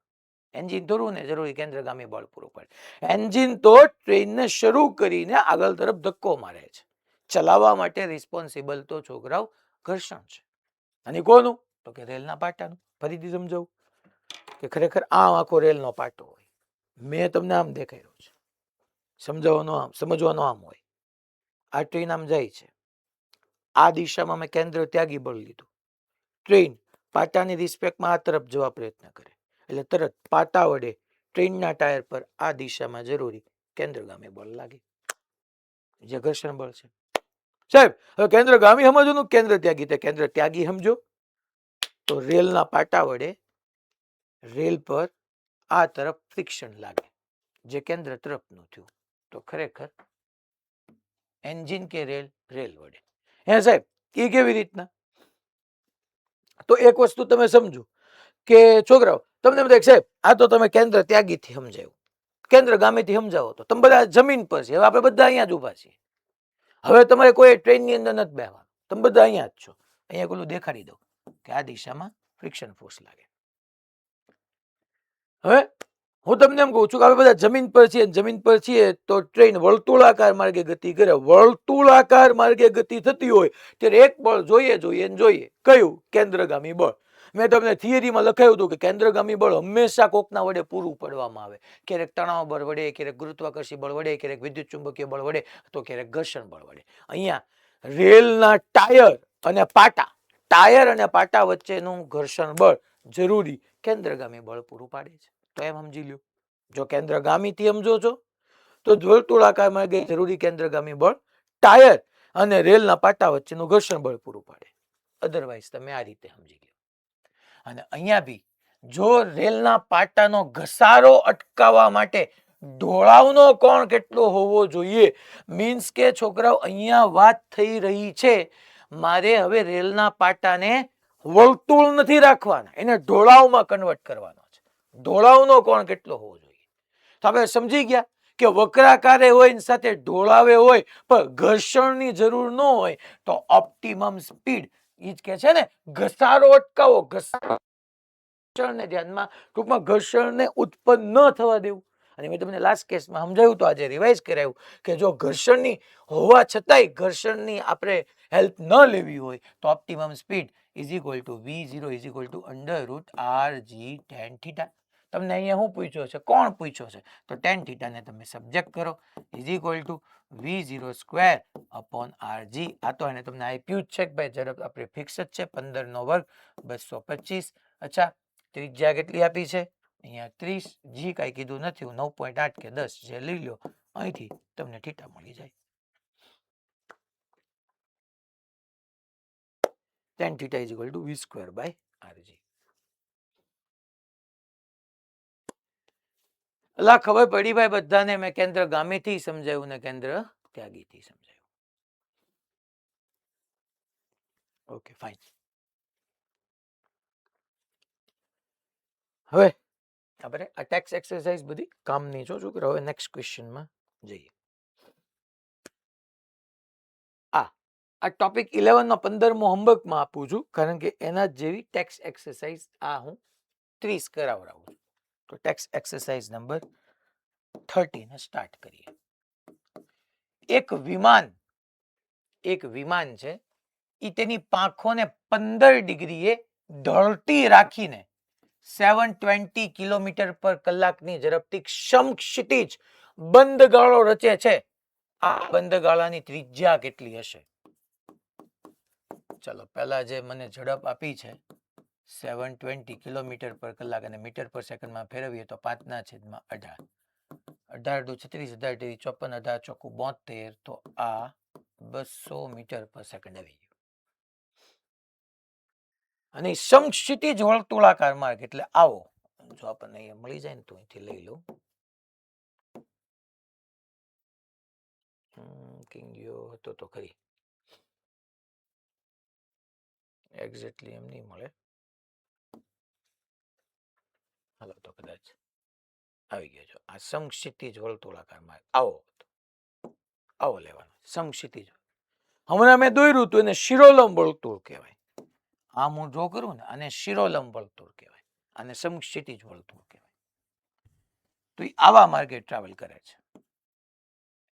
Speaker 1: એન્જિન થોડું ને જરૂરી કેન્દ્રગામી બળ પૂરું પાડે. એન્જિન તો ટ્રેનને શરૂ કરીને આગળ તરફ ધક્કો મારે છે. ચલાવવા માટે રિસ્પોન્સિબલ તો છોકરાઓ ઘર્ષણ છે. અને કોનું? તો કે રેલના પાટાનું. ફરીથી સમજાવું કે ખરેખર આ આખો રેલનો પાટો હોય. મેં તમને આમ દેખાડ્યો છે, સમજવાનો આમ હોય. આ ટ્રેન આમ જાય છે, આ દિશામાં મેં કેન્દ્ર ત્યાગી બળ લીધું. ટ્રેન પાટાની રિસ્પેક્ટમાં આ તરફ જવા પ્રયત્ન કરે, એટલે તરત પાટા વડે ટ્રેનના ટાયર પર આ દિશામાં જરૂરી કેન્દ્રગામી બળ લાગે, જે ઘર્ષણ બળ છે. સાહેબ હવે કેન્દ્રગામી સમજવાનું, કેન્દ્ર ત્યાગી. કેન્દ્ર ત્યાગી સમજો તો રેલના પાટા વડે રેલ પર આ તરફ ફ્રિક્શન લાગે, જે કેન્દ્ર તરફનું થયું. તો ખરેખર એન્જિન કે રેલ? રેલ વડે. હે સાહેબ એ કેવી રીતના? તો એક વસ્તુ તમે સમજો, કે છોકરાઓ તમને બધા સાહેબ આ તો તમે કેન્દ્ર ત્યાગીથી સમજાયું, કેન્દ્ર ગામેથી સમજાવો તો તમે બધા જમીન પર છે, હવે આપણે બધા અહીંયા જ ઉભા છીએ, હવે તમારે કોઈ ટ્રેનની અંદર નથી બેહવાનું, તમે બધા અહીંયા જ છો, અહીંયા પેલું દેખાડી દો કે આ દિશામાં ફ્રિક્શન ફોર્સ લાગે. હવે હું તમને એમ કહું છું કે આપણે બધા જમીન પર છીએ, જમીન પર છીએ તો ટ્રેન વર્તુળાકાર માર્ગે ગતિ કરે, વર્તુળાકાર માર્ગે ગતિ થતી હોય ત્યારે એક બળ જોઈએ કયું? કેન્દ્રગામી બળ. મેં તમને થિયરીમાં લખાયું હતું કે કેન્દ્રગામી બળ હંમેશા કોકના વડે પૂરું પાડવામાં આવે, ક્યારેક તણાવ બળ વડે, ક્યારેક ગુરુત્વાકર્ષી બળ વડે, ક્યારેક વિદ્યુત ચુંબકીય બળ વડે, તો ક્યારેક ઘર્ષણ બળ વડે. અહીંયા રેલના ટાયર અને પાટા વચ્ચેનું ઘર્ષણ બળ જરૂરી કેન્દ્રગામી બળ પૂરું પાડે છે. તો એમ સમજી લ્યો, જો કેન્દ્રગામીથી સમજો છો તો વર્તુળાકાર માર્ગે જરૂરી કેન્દ્રગામી બળ ટાયર અને રેલના પાટા વચ્ચેનું ઘર્ષણ બળ પૂરું પાડે, અધરવાઇઝ તમે આ રીતે સમજી લો. અને અહીંયા બી જો રેલના પાટાનો ઘસારો અટકાવવા માટે ઢોળાવનો કોણ કેટલો હોવો જોઈએ, મીન્સ કે છોકરાઓ અહીંયા વાત થઈ રહી છે મારે હવે રેલના પાટાને વર્તુળ નથી રાખવાના, એને ઢોળાવમાં કન્વર્ટ કરવાનો છે. ઢોળાવનો કોણ કેટલો હોવો જોઈએ? તો આપણે સમજી ગયા કે વક્રાકારે હોય સાથે ઢોળાવે હોય પણ ઘર્ષણની જરૂર ન હોય તો ઓપ્ટિમમ સ્પીડ ઈ જ કે છે ને ઘસારો અટકાવો, ઘર્ષણને ધ્યાનમાં ટૂંકમાં ઘર્ષણને ઉત્પન્ન ન થવા દેવું. અને મેં તમને લાસ્ટ કેસમાં સમજાવ્યું તો આજે રિવાઇઝ કરાવ્યું કે જો ઘર્ષણની હોવા છતાંય ઘર્ષણની આપણે હેલ્પ ન લેવી હોય તો optimum speed is equal two v0 is equal two √rg tan θ. તમને અહીંયા શું પૂછ્યો છે? કોણ પૂછ્યો છે? તો tan θ ને તમે સબ્જેક્ટ કરો is equal two v0 square upon rg. આ તો એને તમને આપ્યું જ છે કે ભાઈ ઝડપ આપણે ફિક્સ જ છે 15 નો વર્ગ 225. અચ્છા ત્રિજ્યા કેટલી આપી છે? અહીંયા 30. જી કાંઈ કીધું નથી, 9.8 કે 10 જે લઈ લો, અહીંથી તમને θ મળી જાય. tan θ is equal to v square by rg. અલા ખબર પડી ભાઈ બધાને? મેં કેન્દ્ર ગામીથી સમજાવ્યું ને કેન્દ્ર ત્યાગીથી સમજાવ્યું. Okay fine. હવે આપણે આ ટેક્સ એક્સરસાઇઝ બધી કામની છો છોકરા. હવે નેક્સ્ટ ક્વેશ્ચનમાં જઈએ. આ ટોપિક 11 નો 15મો હોમવર્કમાં આપું છું કારણ કે એના જેવી ટેક્સ એક્સરસાઇઝ આ હું 30 કરાવડાવું છું. તો ટેક્સ એક્સરસાઇઝ નંબર 30 ને સ્ટાર્ટ કરીએ. એક વિમાન છે એ તેની પાંખોને 15 ડિગ્રીએ ઢળતી રાખીને 720 કિલોમીટર પર કલાકની ઝડપથી સમક્ષિતિજ બંધ ગાળો રચે છે. આ બંધ ગાળાની ત્રિજ્યા કેટલી હશે? ચલો પહેલા જે મને ઝડપ આપી છે 720 કિલોમીટર પર કલાક અને મીટર પર સેકન્ડમાં ફેરવીએ તો 5/18. 18 દુ 36, 18 તેરી 54, 18 ચોકુ 72, તો આ 200 મીટર પર સેકન્ડ આવી ગયું. અને સમક્ષિતિજ વર્તુળાકાર માર્ગ એટલે આવો, જો આપણને અહીંયા મળી જાય ને તો અહીંથી લઈ લો. કિંગયો હતો તો ખરી, એક્ઝેક્ટલી એમ નહીં મળે. હાલો તો કદાચ આવી ગયો છો. આ સમક્ષિતિજ વર્તુળાકાર માર્ગ આવો લેવાનો. સમક્ષિતિજ હમણાં મેં દોર્યું હતું એને શિરોલંબ વર્તુળ કહેવાય. આમ હું ડ્રો કરું ને આને શિરોલંબ વર્તુળ કહેવાય, આને સમક્ષિતિજ વર્તુળ કહેવાય. તો એ આવા માર્ગે ટ્રાવેલ કરે છે.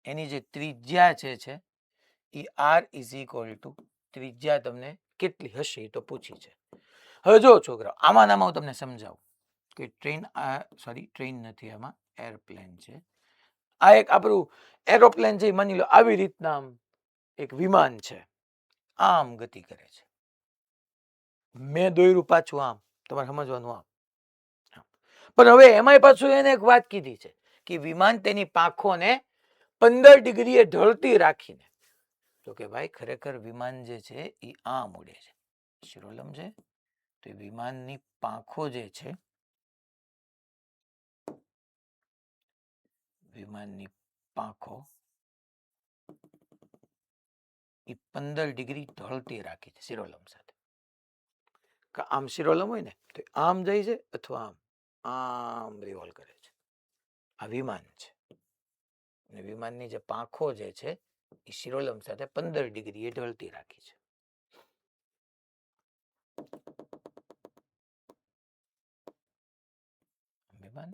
Speaker 1: એની જે ત્રિજ્યા છે એ r ઇઝ ઇક્વલ ટુ ત્રિજ્યા તમને કેટલી હશે એ તો પૂછી છે. હવે જો છોકરા આમાં હું તમને સમજાવું કે ટ્રેન નથી, આમાં એરપ્લેન છે. આ એક આપણું એરોપ્લેન છે, માની લો આવી રીતના આમ એક વિમાન છે, આમ ગતિ કરે છે. મેં દોર્યું પાછું આમ, તમારે સમજવાનું આમ. પણ હવે એમાંય પાછું એને એક વાત કીધી છે કે વિમાન તેની પાંખોને 15 ડિગ્રીએ ઢળતી રાખીને, તો કે ભાઈ ખરેખર વિમાન જે છે એ આમ ઉડે છે, શિરોલંબ છે, તો એ વિમાનની પાંખો જે છે, વિમાનની પાંખો એ 15 ડિગ્રી ઢળતી રાખી છે શિરોલંબ સાથે. કે આમ શિરોલમ હોય ને તો આમ જાય છે અથવા આમ રિવોલ્વ કરે છે. આ વિમાન છે અને વિમાનની જે પાંખો જે છે એ શિરોલમ સાથે 15 ડિગ્રી એ ઢળતી રાખી છે. વિમાન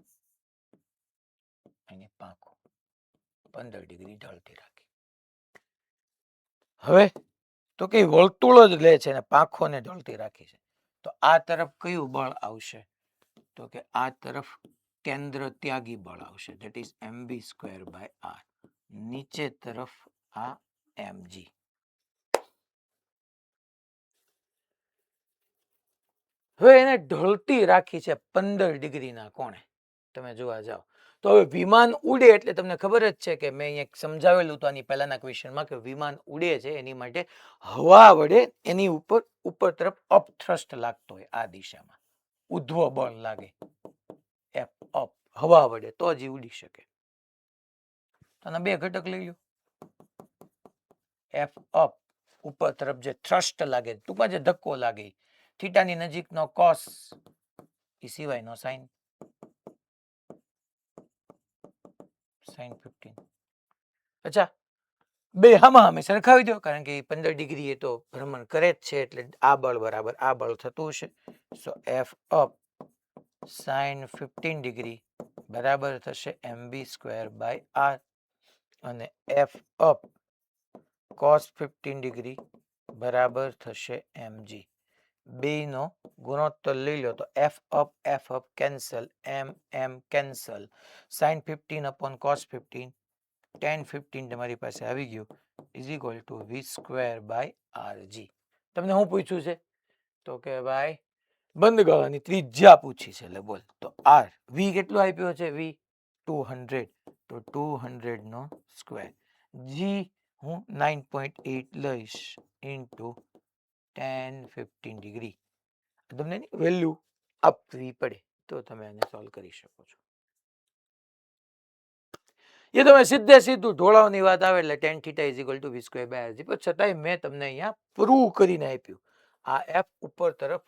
Speaker 1: અને પાંખો 15 ડિગ્રી ઢળતી રાખી. હવે તો કે વર્તુળ જ લે છે અને પાંખોને ઢળતી રાખી છે. તો આ તરફ કયું બળ આવશે? તો કે આ તરફ કેન્દ્ર ત્યાગી બળ આવશે, ધેટ ઇઝ mv²/r. નીચે તરફ આ mg. હવે એને ઢળતી રાખી છે 15 ડિગ્રીના કોણે. તમે જોવા જાઓ તો હવે વિમાન ઉડે એટલે તમને ખબર જ છે કે મેં અહીંયા સમજાવેલું હતું આની પહેલાના ક્વેશ્ચનમાં કે વિમાન ઉડે છે એની માટે હવા વડે એની ઉપર તરફ અપથ્રસ્ટ લાગતો હોય, આ દિશામાં ઉધ્વ બળ લાગે એફ અપ, હવા વડે તો જ ઉડી શકે. આના બે ઘટક લઈ લો. એફ અપ ઉપર તરફ જે થ્રસ્ટ લાગે, ટૂંકમાં જે ધક્કો લાગે, થીટાની નજીકનો કોસ એ સિવાયનો સાઇન, sin 15. અચ્છા, બે હામે સરખાવી દો કારણ કે 15 ડિગ્રી એ તો ભ્રમણ કરે જ છે એટલે આ બળ બરાબર આ બળ થતું હશે. સો એફ અપ sin 15 ડિગ્રી બરાબર થશે mv²/r અને એફ અપ cos 15 ડિગ્રી બરાબર થશે mg. બેનો ગુણોત્તર લઈ લો તો F up cancel, m cancel, sin 15 / cos 15 tan 15 તમારી પાસે આવી ગયું ઇઝ ઇક્વલ ટુ v²/rg. તમને શું પૂછ્યું છે? તો કે ભાઈ બંધ ગાળાની ત્રિજ્યા પૂછી છે એટલે બોલ. તો r v કેટલો આપ્યો છે? v 200, તો 200 નો સ્ક્વેર. g હું 9.8 લઈશ ઇન્ટુ tan 15 ડિગ્રી. તમને વેલ્યુ આપવી પડે તો તમે આને સોલ્વ કરી શકો છો. એ તમે સીધે સીધું ઢોળાવની વાત આવે એટલે tan θ = v²/rg. પણ છતાંય મેં તમને અહીંયા પ્રૂવ કરીને આપ્યું. આ એફ ઉપર તરફ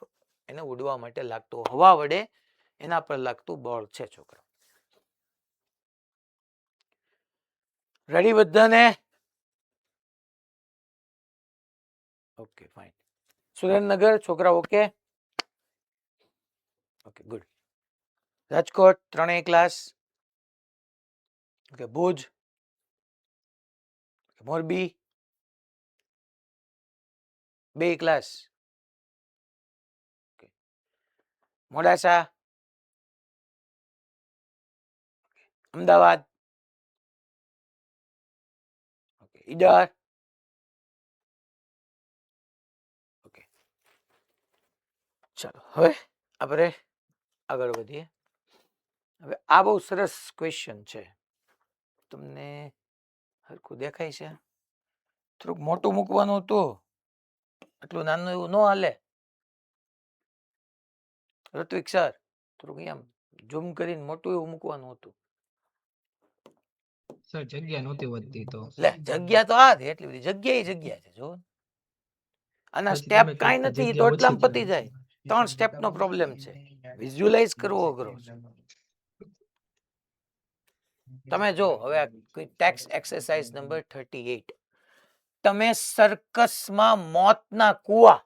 Speaker 1: એને ઉડવા માટે લાગતું હવા વડે એના પર લાગતું બળ છે છોકરા. રેડી બધાને? Okay fine. સુરેન્દ્રનગર છોકરા okay? Okay good. Rajkot 3 class, okay Bhuj, Morbi 2 class, Modasa, Ahmedabad, Idar, okay. ચાલો હવે આપણે આગળ વધીએ. હવે આ બહુ સરસ ક્વેશ્ચન છે. તમને હરખું દેખાય છે? થોડુંક મોટું મૂકવાનું હતું, આટલું નાનું એવું ન હાલે. ઋત્વિક સર થોડુંક એમ ઝૂમ કરીને મોટું એવું મૂકવાનું હતું.
Speaker 2: સર જગ્યા નહોતી વધતી તો
Speaker 1: લે જગ્યા તો આ એટલી બધી જગ્યા છે જો. આના
Speaker 2: પછી
Speaker 1: સ્ટેપ
Speaker 2: તમે
Speaker 1: કાંઈ
Speaker 2: કહેતા
Speaker 1: નથી, તો
Speaker 2: જગ્યા ઓછી
Speaker 1: એટલામાં પતી જાય. 3 સ્ટેપનો પ્રોબ્લેમ છે. વિઝ્યુઅલાઇઝ કરવો અઘરો છે. તમે જો હવે ટેક્સ એક્સરસાઇઝ નંબર 38. તમે સર્કસમાં મોતના કુવા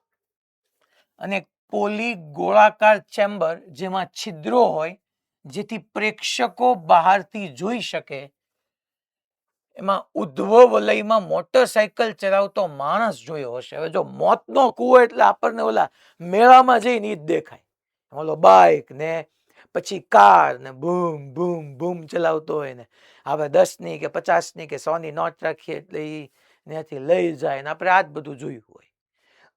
Speaker 1: અને પોલી ગોળાકાર ચેમ્બર જેમાં છિદ્રો હોય જેથી પ્રેક્ષકો બહારથી જોઈ શકે, એમાં ઉધ્વ વલયમાં મોટરસાયકલ ચલાવતો માણસ જોયો હશે. હવે જો મોતનો કૂવો એટલે આપણને ઓલા મેળામાં જઈને ઈ જ દેખાય, ઓલો બાઇક ને પછી કાર ને બૂમ બૂમ બૂમ ચલાવતો હોય ને આપણે 10ની કે 50ની કે 100ની નોટ રાખીએ એટલે એ ત્યાંથી લઈ જાય ને આપણે આ જ બધું જોયું હોય.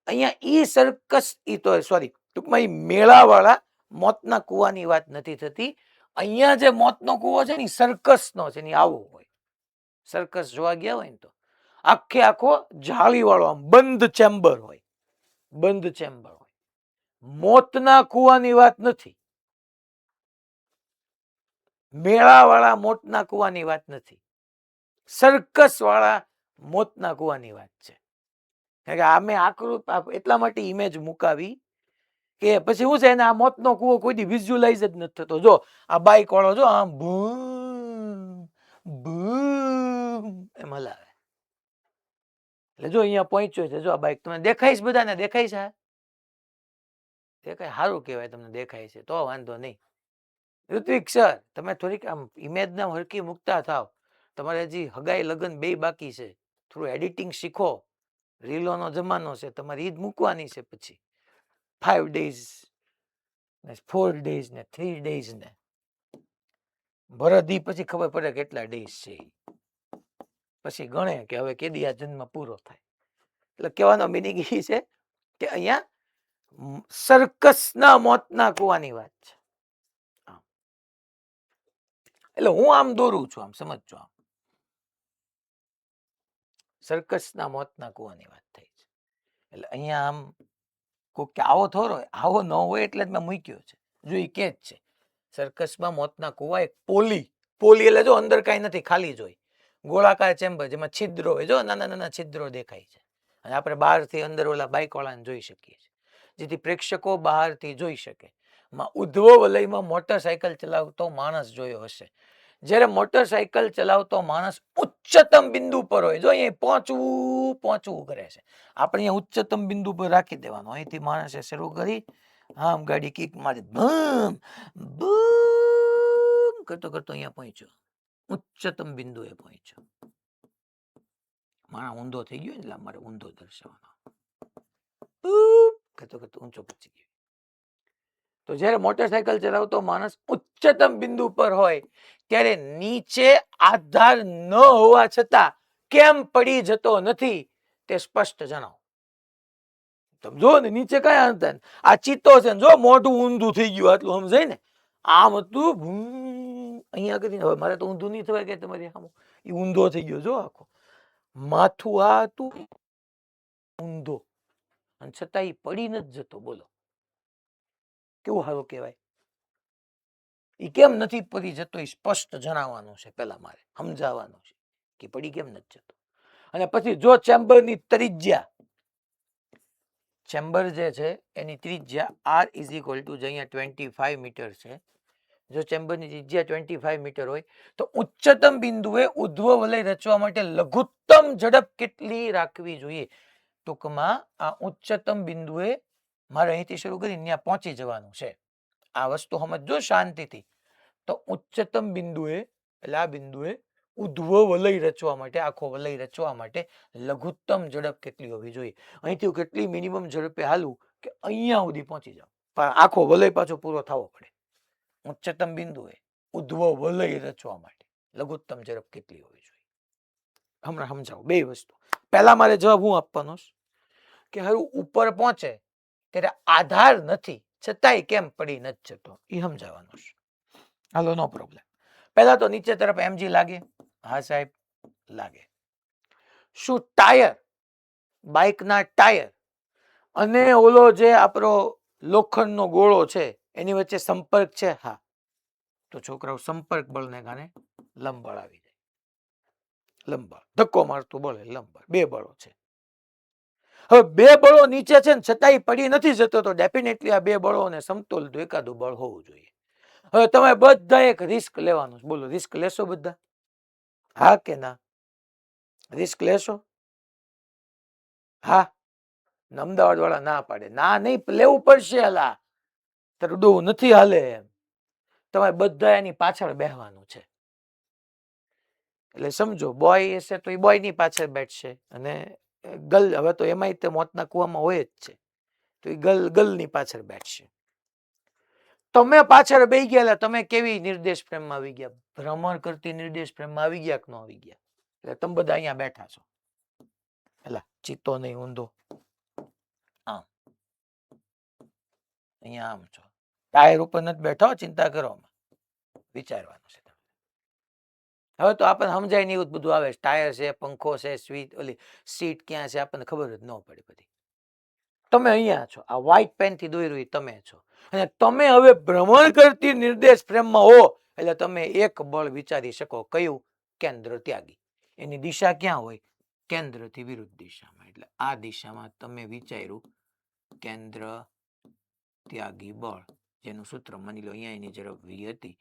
Speaker 1: અહીંયા ઈ સર્કસ ઈ તો સોરી ટૂંકમાં ઈ મેળાવાળા મોતના કૂવાની વાત નથી થતી. અહીંયા જે મોતનો કૂવો છે ને સર્કસનો છે ને આવો હોય. સર્કસ જોવા ગયા હોય ને તો આખે આખો જાળીવાળો આમ બંધ ચેમ્બર હોય, બંધ ચેમ્બર હોય. મોતના કૂવાની વાત નથી, મેળાવાળા મોતના કૂવાની વાત નથી, સર્કસ વાળા મોતના કૂવાની વાત છે. કારણ કે અમે આકૃત એટલા માટે ઇમેજ મુકાવી કે પછી શું છે એને આ મોતનો કૂવો કોઈ દી વિઝ્યુઅલાઇઝ જ નથી થતો. જો આ બાઈક વાળો જો આમ ભૂમ ભૂમ એમ હલાવે. એટલે જો અહીંયા પહોંચ્યો છે, જો આ બાઈક તમને દેખાય છે, બધાને દેખાય છે, દેખાય, સારું કહેવાય તમને દેખાય છે તો વાંધો નહીં. ઋત્વિક સર તમે થોડીક આમ ઇમેજ ના હરકી મુકતા થાવ. તમારે હજી હગાઈ લગ્ન બે બાકી છે. થોડું એડિટિંગ શીખો. રીલોનો જમાનો છે, તમારે ઈદ મૂકવાની છે. પછી 5 days ને 4 days ને 3 days ને ભરત પછી ખબર પડે કેટલા ડેઝ છે. પછી ગણે કે હવે કેદી આ જન્મ પૂરો થાય. એટલે કહેવાનો મિનિંગ એ છે કે અહીંયા સર્કસના મોતના કૂવાની વાત છે. એટલે હું આમ દોરું છું, આમ સમજજો. આમ સર્કસના મોતના કૂવાની વાત થઈ છે. એટલે અહીંયા આમ કોક કે આવો થોડો આવો ન હોય એટલે જ મેં મૂક્યો છે. જો એ કે જ છે સર્કસમાં મોતના કૂવા એક પોલી એટલે જો અંદર કાંઈ નથી, ખાલી જ હોય. ગોળાકાર ચેમ્બર જેમાં છિદ્રો હોય, જો નાના નાના છિદ્રો દેખાય છે. અને આપણે બહારથી અંદર ઓલા બાઇક વાળાને જોઈ શકીએ છીએ, જેથી પ્રેક્ષકો બહારથી જોઈ શકે. ઉધ્વ વલયમાં મોટરસાયકલ ચલાવતો માણસ જોયો હશે. જ્યારે મોટરસાયકલ ચલાવતો માણસ ઉચ્ચતમ બિંદુ પર હોય, જો અહીંયા પહોંચવું કરે છે. આપણે અહીંયા ઉચ્ચતમ બિંદુ પર રાખી દેવાનું. અહીંથી માણસે શરૂ કરી આમ ગાડી કિક મારી બમ બમ કરતો કરતો અહીંયા પહોંચ્યો, ઉચ્ચતમ બિંદુએ પહોંચ્યો. માણસ ઊંધો થઈ ગયો એટલે અમારે ઊંધો દર્શાવવાનો. કરતો કરતો ઊંચો પહોંચી ગયો. તો જ્યારે મોટરસાયકલ ચલાવતો માણસ ઉચ્ચતમ બિંદુ પર હોય ત્યારે નીચે આધાર ન હોવા છતાં કેમ પડી જતો નથી તે સ્પષ્ટ જણાવો. તમે જો ને નીચે કયા હતા, આ ચિત્તો છે, જો મોઢું ઊંધું થઈ ગયું, આટલું સમજાય ને. આમ હતું અહીંયા કરીને. હવે મારે તો ઊંધું નહીં થવાય કે તમારી આમ એ ઊંધો થઈ ગયો, જો આખો માથું આ હતું ઊંધો, અને છતાં એ પડી નથી જતો. બોલો કેવું સારું કહેવાય. એ કેમ નથી પડી જતો એ સ્પષ્ટ જણાવવાનું છે. પેલા મારે સમજાવવાનું છે કે પડી કેમ નથી જતો. અને પછી જો ચેમ્બરની ત્રિજ્યા, ચેમ્બર જે છે એની ત્રિજ્યા r ઇઝ ઇક્વલ ટુ અહીંયા 25 મીટર છે. જો ચેમ્બરની ત્રિજ્યા 25 મીટર હોય તો ઉચ્ચતમ બિંદુએ ઉધ્વ વલય રચવા માટે લઘુત્તમ ઝડપ કેટલી રાખવી જોઈએ? ટૂંકમાં આ ઉચ્ચતમ બિંદુએ મારે અહીંથી શરૂ કરીને ત્યાં પહોંચી જવાનું છે. આ વસ્તુ સમજો શાંતિથી. તો ઉચ્ચતમ બિંદુએ એટલે આ બિંદુએ ઉધ્વ વલય રચવા માટે, આખો વલય રચવા માટે લઘુત્તમ ઝડપ કેટલી હોવી જોઈએ? અહીંથી કેટલી મિનિમમ ઝડપે હાલું કે અહીંયા સુધી પહોંચી જાવ, પણ આખો વલય પાછો પૂરો થવો પડે. ઉચ્ચતમ બિંદુએ ઉધ્વ વલય રચવા માટે લઘુત્તમ ઝડપ કેટલી હોવી જોઈએ? હમણાં સમજાવું બે વસ્તુ. પહેલા મારે જવાબ હું આપવાનો કે હારું ઉપર પહોંચે ત્યારે આધાર નથી છતાંય કેમ પડી નથી જતો એ સમજાવવાનું છે. હાલો, નો પ્રોબ્લેમ. પહેલા તો નીચે તરફ એમજી લાગે? હા સાહેબ લાગે. શું ટાયર, બાઇકના ટાયર અને ઓલો જે આપણો લોખંડનો ગોળો છે એની વચ્ચે સંપર્ક છે? હા. તો છોકરાઓ સંપર્ક બળને કારણે લંબ બળ આવી જાય. લંબ બળ, ધક્કો મારતું બળ, લંબ બળ, બે બળો છે. હવે બે બળો નીચે છે ને છતાંય પડી નથી જતો તો ડેફિનેટલી આ બે બળોને સમતોલ તો એકાદું બળ હોવું જોઈએ. હવે તમે બધા એક રિસ્ક લેવાનું. બોલો રિસ્ક લેશો બધા? હા કે ના? રિસ્ક લેશો? હા. અમદાવાદ વાળા ના પાડે. ના નહીં, લેવું પડશે. હાલા તરડું નથી હાલે એમ. તમારે બધા એની પાછળ બેહવાનું છે. એટલે સમજો બોય હશે તો એ બોયની પાછળ બેઠશે, અને ગર્લ હવે તો એમાંય તે મોતના કૂવામાં હોય જ છે તો એ ગર્લની પાછળ બેઠશે. તમે પાછળ બેહી ગયા એટલે તમે કેવી નિર્દેશ પ્રેમમાં આવી ગયા? ભ્રમણ કરતી નિર્દેશ પ્રેમમાં આવી ગયા કે ન આવી ગયા? એટલે તમે બધા અહીંયા બેઠા છો. એટલે ચિત્તો નહીં ઊંધો, આમ અહીંયા આમ છો. ટાયર ઉપર નથી બેઠા, ચિંતા કરો, વિચારવાનું છે. હવે તો આપણને સમજાય નહીં એવું બધું આવે. ટાયર છે, પંખો છે, સ્વીચ ઓલી સીટ ક્યાં છે આપણને ખબર જ ન પડે બધી. તમે અહીંયા છો, આ વ્હાઈટ પેન થી દોર્યું તમે છો, અને તમે હવે ભ્રમણ કરતી નિર્દેશ પ્રેમમાં હો એટલે તમે એક બળ વિચારી શકો. કયું? કેન્દ્ર ત્યાગી. એની દિશા ક્યાં હોય? કેન્દ્રથી વિરુદ્ધ દિશામાં. એટલે આ દિશામાં તમે વિચાર્યું કેન્દ્ર ત્યાગી બળ, જેનું સૂત્ર માની લો અહીંયા એની ઝડપ v હતી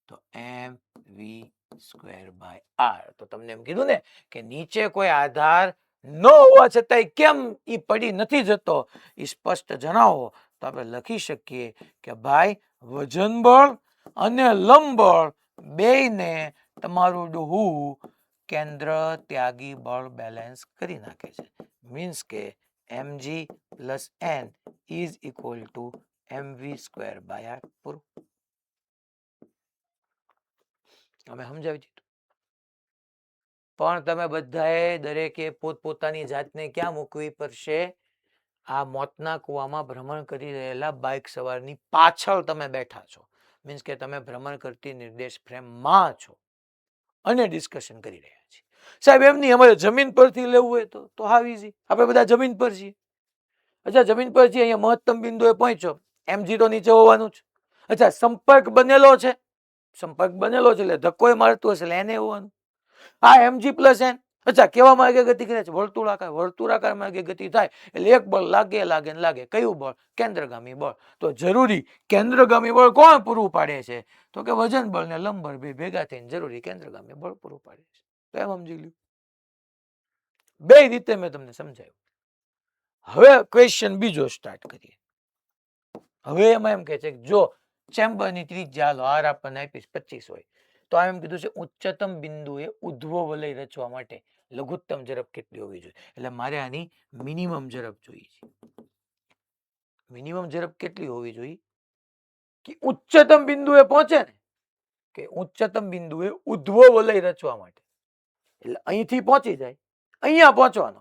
Speaker 1: તો mv²/r. તો તમને એમ કીધું ને કે નીચે કોઈ આધાર ન હોવા છતાંય કેમ ઈ પડી નથી જતો એ સ્પષ્ટ જણાવો. તો આપણે લખી શકીએ કે ભાઈ વજન બળ અને લંબ બળ બેયને તમારું ડોહું કેન્દ્ર ત્યાગી બળ બેલેન્સ કરી નાખે છે. મીન્સ કે mg + n is equal two mv²/r. પૂરું. અમે સમજાવી દીધું. પણ તમે બધાએ દરેકે પોતપોતાની જાતને ક્યાં મૂકવી પડશે? આ મોતના કૂવામાં ભ્રમણ કરી રહેલા બાઇક સવારની પાછળ તમે બેઠા છો. મીન્સ કે તમે ભ્રમણ કરતી નિર્દેશ ફ્રેમમાં છો અને ડિસ્કશન કરી રહ્યા છીએ. સાહેબ એમ નહીં, અમારે જમીન પરથી લેવું હોય તો હાવ ઈઝી, આપણે બધા જમીન પર છીએ. અચ્છા જમીન પર છીએ, અહીંયા મહત્તમ બિંદુએ પહોંચ્યો, mg તો નીચે હોવાનું જ. અચ્છા સંપર્ક બનેલો છે, સંપર્ક બનેલો છે એટલે ધક્કોય મારતું હશે એટલે એને હોવાનું. આ mg + n. અચ્છા કેવા માર્ગે ગતિ કરે છે? વર્તુળાકાર માર્ગે ગતિ થાય એટલે એક બળ લાગે લાગે ને લાગે. કયું બળ? કેન્દ્રગામી બળ. તો જરૂરી કેન્દ્રગામી બળ કોણ પૂરું પાડે છે? તો કે વજન બળ ને લંબ બળ બે ભેગા થઈને જરૂરી કેન્દ્રગામી બળ પૂરું પાડે છે. તો એમ સમજી લ્યો. બે રીતે મેં તમને સમજાવ્યું. હવે ક્વેશ્ચન બીજો સ્ટાર્ટ કરીએ. હવે એમાં એમ કે છે કે જો ચેમ્બરની ત્રિજ્યા હાલો આર આપણને આપીશ 25 હોય તો આ એમ કીધું છે ઉચ્ચતમ બિંદુએ ઉધ્વ વલય રચવા માટે લઘુત્તમ ઝડપ કેટલી હોવી જોઈએ? એટલે મારે આની મિનિમમ ઝડપ જોઈએ છે. મિનિમમ ઝડપ કેટલી હોવી જોઈએ? કે ઉચ્ચતમ બિંદુએ પહોંચે ને, કે ઉચ્ચતમ બિંદુએ ઉધ્વ વલય રચવા માટે એટલે અહીંથી પહોંચી જાય, અહીંયા પહોંચવાનો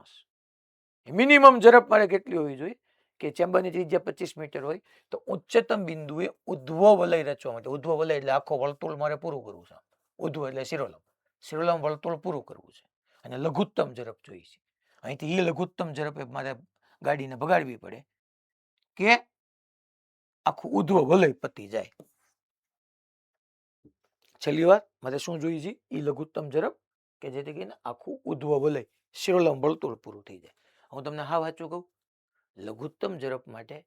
Speaker 1: મિનિમમ ઝડપ મારે કેટલી હોવી જોઈએ? કે ચેમ્બરની ત્રિજ્યા 25 મીટર હોય તો ઉચ્ચતમ બિંદુએ ઉધ્વ વલય રચવા માટે, ઉધ્વ વલય એટલે આખો વર્તુળ મારે પૂરું કરવું છે. ઉધ્વ એટલે શિરોલંબ, શિરોલંબ વર્તુળ પૂરું કરવું છે અને લઘુત્તમ ઝડપ જોઈએ છે. અહીંથી એ લઘુત્તમ ઝડપે મારે ગાડીને ભગાડવી પડે કે આખું ઉધ્વ વલય પતી જાય. છેલ્લી વાર મારે શું જોઈએ છે? એ લઘુત્તમ ઝડપ કે જેથી કરીને આખું ઉધ્વ વલય શિરોલંબ વર્તુળ પૂરું થઈ જાય. હું તમને હા વાંચું કહું, લઘુત્તમ ઝડપ માટે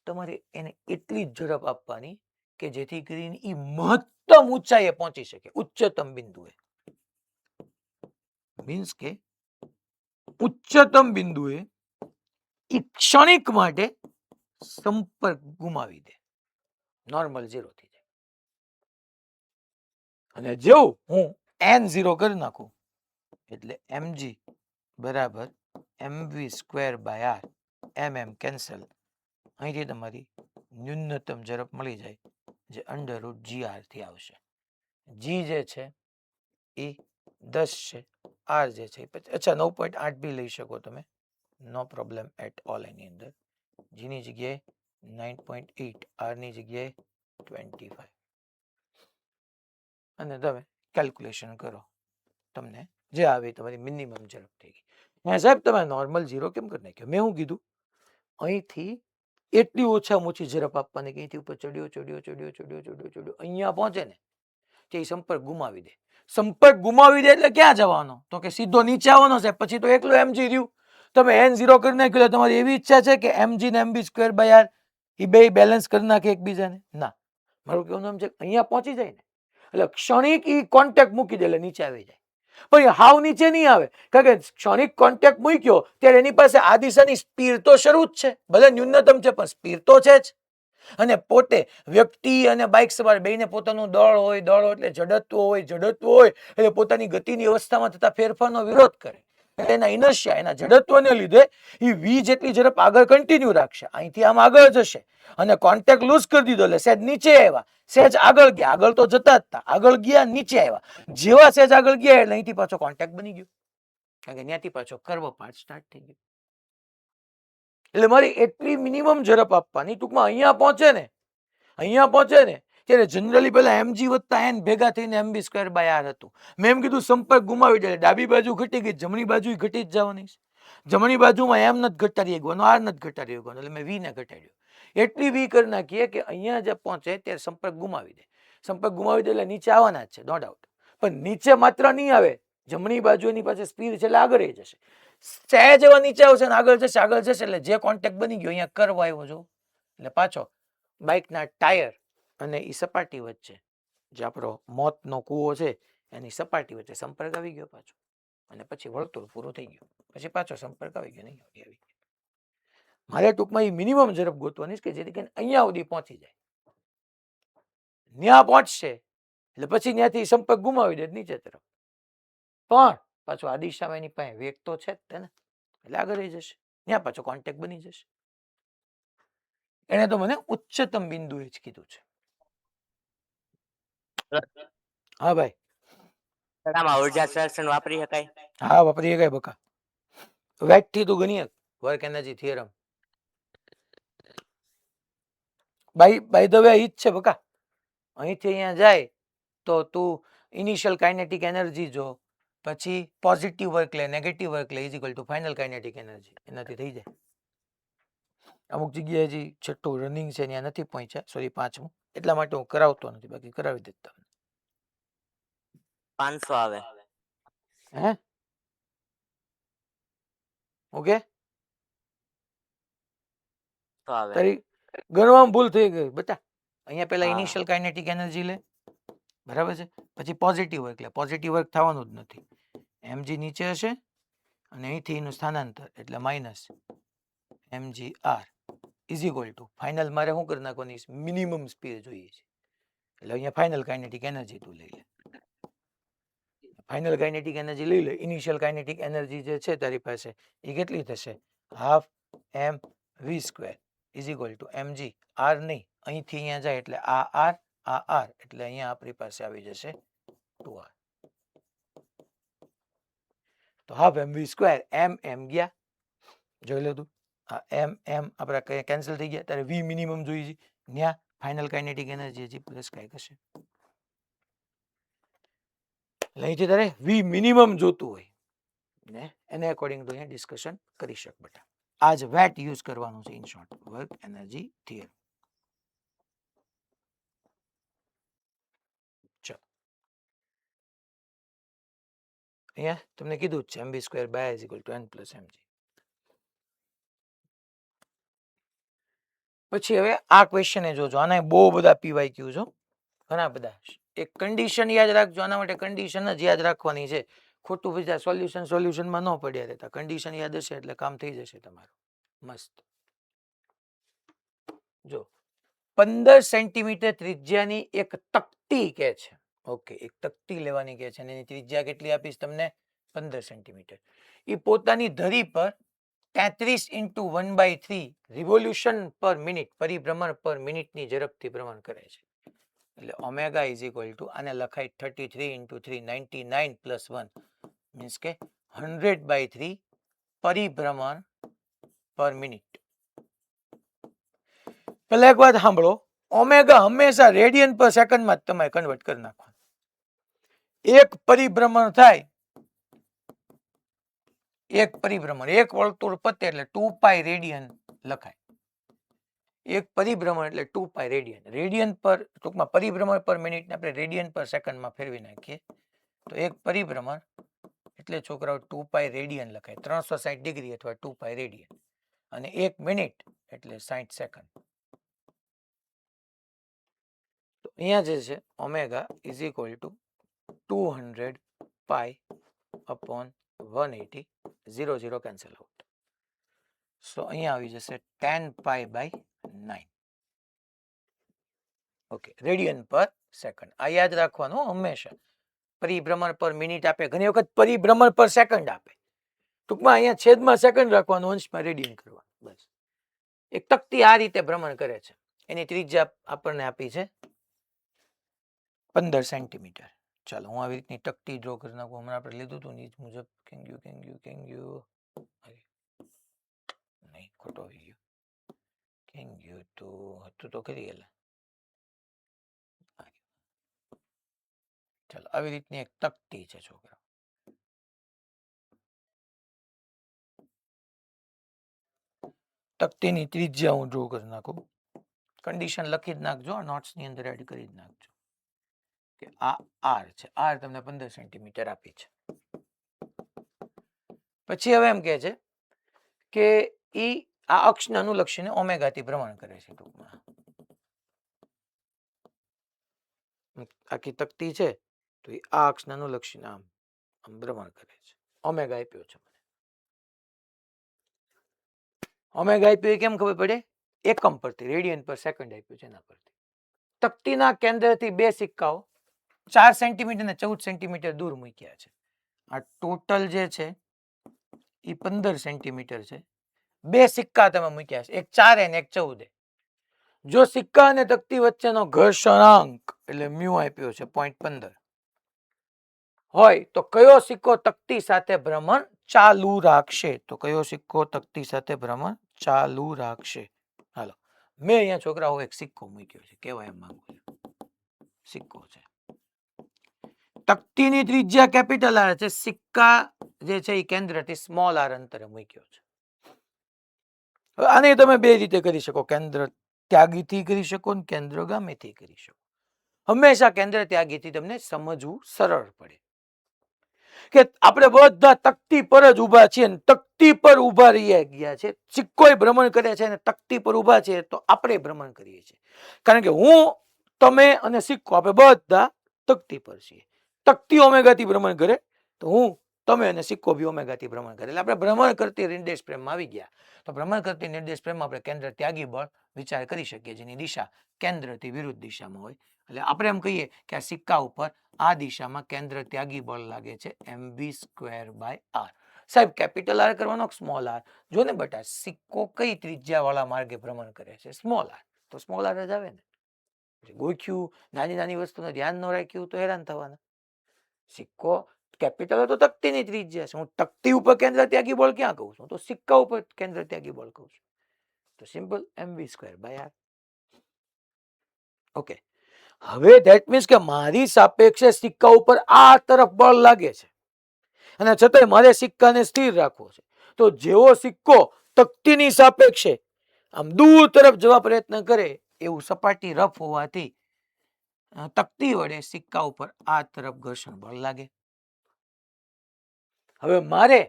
Speaker 1: તમારે એને એટલી જ ઝડપ આપવાની કે જેથી કરીને એ મહત્તમ ઊંચાઈએ પહોંચી શકે, ઉચ્ચતમ બિંદુએ. મીન્સ કે ઉચ્ચતમ બિંદુએ એ ક્ષણિક માટે સંપર્ક ગુમાવી દે, નોર્મલ 0 થઈ જાય. અને જેવું હું n0 કરી નાખું એટલે mg બરાબર mv²/r. mm કેન્સલ, અહીંથી તમારી ન્યૂનતમ ઝડપ મળી જાય જે √gr થી આવશે. g જે છે એ 10 છે, r જે છે અચ્છા 9.8 બી લઈ શકો તમે, નો પ્રોબ્લેમ એટ ઓલ. એની અંદર g ની જગ્યાએ 9.8, r ની જગ્યાએ 25 અને તમે કેલ્ક્યુલેશન કરો, તમને જે આવે તમારી મિનિમમ ઝડપ થઈ ગઈ. સાહેબ તમે નોર્મલ 0 કેમ કરી નાખ્યો? મેં શું કીધું? અહીંથી એટલી ઓછામાં ઓછી ઝડપ આપવાની કે અહીંથી ઉપર ચડ્યો અહીંયા પહોંચે ને તે સંપર્ક ગુમાવી દે. સંપર્ક ગુમાવી દે એટલે ક્યાં જવાનો? તો કે સીધો નીચે આવવાનો છે. પછી તો એકલો mg રહ્યું. તમે n0 કરી નાખ્યું એટલે તમારી એવી ઈચ્છા છે કે mg ને mv²/r એ બે બેલેન્સ કરી નાખે એકબીજાને? ના, મારું કહેવાનું એમ છે અહીંયા પહોંચી જાય ને એટલે ક્ષણિક ઈ કોન્ટેક્ટ મૂકી દે એટલે નીચે આવી જાય. પણ હાવ નીચે નહીં આવે, કારણ કે ક્ષણિક કોન્ટેક્ટ મૂક્યો ત્યારે એની પાસે આ દિશાની સ્પીડ તો શરૂ જ છે, ભલે ન્યૂનતમ છે પણ સ્પીડ તો છે જ. અને પોતે વ્યક્તિ અને બાઇક સવાર બેને પોતાનું દળ હોય, દળ એટલે જડત્વ હોય એટલે પોતાની ગતિની અવસ્થામાં થતા ફેરફારનો વિરોધ કરે. એના ઇનર્શિયા, એના જડત્વને લીધે એ વી જેટલી ઝડપ આગળ કન્ટિન્યુ રાખશે, અહીંથી આમ આગળ જશે અને કોન્ટેક્ટ લૂઝ કરી દીધો એટલે સહેજ નીચે આવ્યા, સહેજ આગળ ગયા, આગળ તો જતા જ હતા, આગળ ગયા નીચે આવ્યા, જેવા સહેજ આગળ ગયા એટલે અહીંથી પાછો કોન્ટેક્ટ બની ગયો, કારણ કે ત્યાંથી પાછો કર્વ પાર્ટ સ્ટાર્ટ થઈ ગયો. એટલે મારી એટલી મિનિમમ ઝડપ આપવાની, ટૂંકમાં અહીંયા પહોંચે ને ત્યારે જનરલી પેલા mg + n ભેગા થઈને mv²/r હતું. મેં એમ કીધું સંપર્ક ગુમાવી દે, ડાબી બાજુ ઘટી ગઈ, જમણી બાજુ ઘટી જ જવાની છે. જમણી બાજુમાં m નથી ઘટાડી શકવાનો, r નથી ઘટાડી શકવાનો એટલે મેં v ને ઘટાડ્યો. એટલી v કરી નાખીએ કે અહીંયા જે પહોંચે ત્યારે સંપર્ક ગુમાવી દે. સંપર્ક ગુમાવી દે એટલે નીચે આવવાના જ છે, નો ડાઉટ. પણ નીચે માત્ર નહીં આવે, જમણી બાજુ એની પાસે સ્પીડ છે એટલે આગળ જશે. સહેજ એવા નીચે આવશે ને આગળ જશે એટલે જે કોન્ટેક્ટ બની ગયો અહીંયા કર્વ આવ્યો જો એટલે પાછો બાઇકના ટાયર અને એ સપાટી વચ્ચે જે આપણો મોતનો કૂવો છે એની સપાટી વચ્ચે સંપર્ક આવી ગયો પાછો અને પછી વર્તુળ પૂરું થઈ ગયું પછી પાછો સંપર્ક આવી ગયો નહીં આવી ગયો મારે ટૂંકમાં એ મિનિમમ ઝડપ ગોતવાની કે જેથી કરીને અહીંયા સુધી પહોંચી જાય ત્યાં પહોંચશે એટલે પછી ત્યાંથી સંપર્ક ગુમાવી દે નીચે તરફ પણ પાછો આ દિશામાં એની પાસે વેગ તો છે જ તેને એટલે આગળ રહી જશે ત્યાં પાછો કોન્ટેક્ટ બની જશે એને તો મને ઉચ્ચતમ બિંદુએ જ કીધું છે હા ભાઈ
Speaker 3: આમાં ઉર્જા સંરક્ષણ વાપરી શકાય
Speaker 1: હા વાપરી શકાય બકા વેટ થી તું ગણીએ work energy theorem by the way ઈ જ છે બકા અહીંથી અહીંયા જાય તો તું ઇનિશિયલ કાઇનેટિક એનર્જી જો પછી પોઝિટિવ વર્ક લે નેગેટિવ વર્ક લે is equal two final kinetic energy એનાથી થઈ જાય અમુક જગ્યાએ હજી છઠ્ઠું રનિંગ છે ત્યાં નથી પહોંચ્યા સોરી પાંચમું એટલા માટે હું કરાવતો નથી બાકી કરાવી દેતા
Speaker 3: 500 આવે
Speaker 1: હે ઓકે
Speaker 3: તો આવે
Speaker 1: તારી ગણવામાં ભૂલ થઈ ગઈ બતા અહીંયા પેલા
Speaker 3: હા.
Speaker 1: ઇનિશિયલ કાઇનેટિક એનર્જી લે બરાબર છે પછી પોઝિટિવ વર્ક લે પોઝિટિવ વર્ક થવાનું જ નથી mg નીચે હશે અને અહીંથી એનું સ્થાનાંતર એટલે minus mg r is equal two final મારે શું કરી નાખવાની મિનિમમ સ્પીડ જોઈએ છે એટલે અહીંયા ફાઇનલ કાઇનેટિક એનર્જી તું લઈ લે ફાઇનલ કાઇનેટિક એનર્જી લઈ લે ઇનિશિયલ કાઇનેટિક એનર્જી જે છે તારી પાસે એ કેટલી થશે half m v square is equal to mg r નહીં અહીંથી અહીંયા જાય એટલે આ r એટલે અહીંયા આપણી પાસે આવી જશે 2r તો હાફ એમ વી સ્ક્વેર એમ ગયા જોઈ લો તું આ એમ આપણા કેન્સલ થઈ ગયા ત્યારે વી મિનિમમ જોઈએ છે ત્યાં ફાઇનલ કાઇનેટિક એનર્જી હજી પ્લસ કાંઈક હશે એટલે અહીંથી તારે વી મિનિમમ જોતું હોય ને એને અકોર્ડિંગ ટુ અહીંયા ડિસ્કશન કરી શક બેટા આજ વેટ યુઝ કરવાનું છે in short work energy theorem ચલો અહીંયા તમને કીધું જ છે mv square by is equal to n plus mg પછી હવે આ ક્વેશ્ચન એ જોજો આના બહુ બધા પીવાય ક્યુ છો ઘણા બધા એક કન્ડિશન યાદ રાખજો આના માટે કન્ડિશન જ યાદ રાખવાની છે ખોટું બીજા સોલ્યુશનમાં ન પડ્યા રહેતા કન્ડિશન યાદ હશે એટલે કામ થઈ જશે તમારું મસ્ત જો 15 સેન્ટીમીટર ત્રિજ્યાની એક તકતી કે છે ઓકે એક તકતી લેવાની કે છે અને એની ત્રિજ્યા કેટલી આપીશ તમને 15 સેન્ટીમીટર એ પોતાની ધરી પર 33 into 1/3 રિવોલ્યુશન પર મિનિટ પરિભ્રમણ પર મિનિટની ઝડપથી ભ્રમણ કરે છે એટલે ઓમેગા ઇઝ ઇક્વલ ટુ આને લખાય 33 into 3 99 plus 1 મીન્સ કે 100/3 પરિભ્રમણ પર મિનિટ પેલા એક વાત સાંભળો ઓમેગા હંમેશા રેડિયન પર સેકન્ડમાં જ તમારે કન્વર્ટ કરી નાખવાનું એક પરિભ્રમણ થાય એક પરિભ્રમણ એક વર્તુળ પતે એટલે 2π રેડિયન લખાય એક પરિભ્રમણ એટલે 2π રેડિયન રેડિયન પર ટૂંકમાં પરિભ્રમણ પર મિનિટને આપણે રેડિયન પર સેકન્ડમાં ફેરવી નાખીએ તો એક પરિભ્રમણ એટલે છોકરાઓ 2π રેડિયન લખાય 360 ડિગ્રી અથવા 2π રેડિયન અને એક મિનિટ એટલે 60 સેકન્ડ તો અહીંયા જે છે omega is equal to 200 pi upon 180 0 cancel out so અહીંયા આવી જશે 10 pi by 9 okay radian per second આ યાદ રાખવાનું હંમેશા પરિભ્રમણ પર મિનિટ આપે ઘણી વખત પરિભ્રમણ પર સેકન્ડ આપે ટૂંકમાં અહીંયા છેદમાં સેકન્ડ રાખવાનું અંશમાં રેડિયન કરવાનું બસ એક તકતી આ રીતે ભ્રમણ કરે છે એની ત્રિજ્યા આપણને આપી છે 15 સેન્ટીમીટર ચાલો હું આવી રીતની તકતી ડ્રો કરી નાખું હમણાં આપણે લીધું હતું નીચ મુજબ કેંગ યુ નહીં ખોટો આવી ગયો કેંગ યુ તો હતું તો કરી ગયેલા ચાલો આવી રીતની એક તકતી છે છોકરા તકતીની ત્રિજ્યા હું ડ્રો કરી નાખું કન્ડિશન લખી જ નાખજો નોટ્સ ની અંદર એડ કરી જ નાખજો કે આ આર છે આર તમને 15 સેન્ટીમીટર આપી છે પછી હવે એમ કહે છે કે ઈ આ અક્ષને અનુલક્ષીને ઓમેગાથી ભ્રમણ કરે છે ટૂંકમાં આખી તકતી છે તો એ આ અક્ષને અનુલક્ષીને આમ આમ ભ્રમણ કરે છે. ઓમેગા આપ્યો છે મને. ઓમેગા આપ્યો એ કેમ ખબર પડે? એકમ પરથી, રેડિયન પર સેકન્ડ આપ્યું છે એના પરથી. તકતીના કેન્દ્રથી બે સિક્કાઓ 4 સેન્ટીમીટર અને 14 સેન્ટીમીટર દૂર મૂક્યા છે. આ ટોટલ જે છે એ 15 સેન્ટીમીટર છે. બે સિક્કા તમે મૂક્યા છે, એક 4 અને એક 14. જો સિક્કા અને તકતી વચ્ચેનો ઘર્ષણાંક એટલે મ્યુ આપ્યો છે 0.15 હોય તો કયો સિક્કો તકતી સાથે ભ્રમણ ચાલુ રાખશે? તો કયો સિક્કો તકતી સાથે ભ્રમણ ચાલુ રાખશે? હાલો, મેં અહીંયા છોકરાઓ એક સિક્કો મૂક્યો છે, કેવા એમ માંગુ છું. સિક્કો છે, તકતીની ત્રિજ્યા કેપિટલ આર છે, સિક્કા જે છે એ કેન્દ્રથી સ્મોલ આર અંતરે મૂક્યો છે. આને તમે બે રીતે કરી શકો, કેન્દ્ર ત્યાગીથી કરી શકો ને કેન્દ્રગામીથી કરી શકો. હંમેશા કેન્દ્ર ત્યાગીથી તમને સમજવું સરળ પડે કે આપણે બધા તકતી પર જ ઊભા છીએ, તકતી પર ઊભા રહી ગયા છે. સિક્કો ભ્રમણ કરે છે અને તકતી પર ઊભા છે તો આપણે ભ્રમણ કરીએ છીએ. કારણ કે હું, તમે અને સિક્કો આપણે બધા તકતી પર છીએ. તકતી ઓમેગાથી ભ્રમણ કરે તો હું, તમે અને સિક્કો બી ઓમેગાથી ભ્રમણ કરે. એટલે આપણે ભ્રમણ કરતી નિર્દેશ પ્રેમમાં આવી ગયા. તો ભ્રમણ કરતી નિર્દેશ પ્રેમમાં આપણે કેન્દ્ર ત્યાગી બળ વિચાર કરી શકીએ, જેની દિશા કેન્દ્રથી વિરુદ્ધ દિશામાં હોય. એટલે આપણે એમ કહીએ કે આ સિક્કા ઉપર આ દિશામાં કેન્દ્ર ત્યાગી બળ લાગે છે mv²/r. સાહેબ કેપિટલ આર કરવાનો સ્મોલ આર? જો ને બેટા, સિક્કો કઈ ત્રિજ્યા વાળા માર્ગે ભ્રમણ કરે છે? Small r. તો સ્મોલ આર જ આવે ને. ગોખ્યું, નાની નાની વસ્તુનું ધ્યાન ન રાખ્યું તો હેરાન થવાના. સિક્કો કેપિટલ તો તકતીની ત્રિજ્યા છે. હું તકતી ઉપર કેન્દ્ર ત્યાગી બળ ક્યાં કહું છું? તો સિક્કા ઉપર કેન્દ્ર ત્યાગી બળ કહું છું. તો સિમ્પલ mv²/r. ઓકે, હવે ધેટ મીન્સ કે મારી સાપેક્ષે સિક્કા ઉપર આ તરફ બળ લાગે છે અને છતાંય મારે સિક્કાને સ્થિર રાખવો છે. તો જેવો સિક્કો તકતીની સાપેક્ષે આમ દૂર તરફ જવા પ્રયત્ન કરે એવું સપાટી રફ હોવાથી તકતી વડે સિક્કા ઉપર આ તરફ ઘર્ષણ બળ લાગે. હવે મારે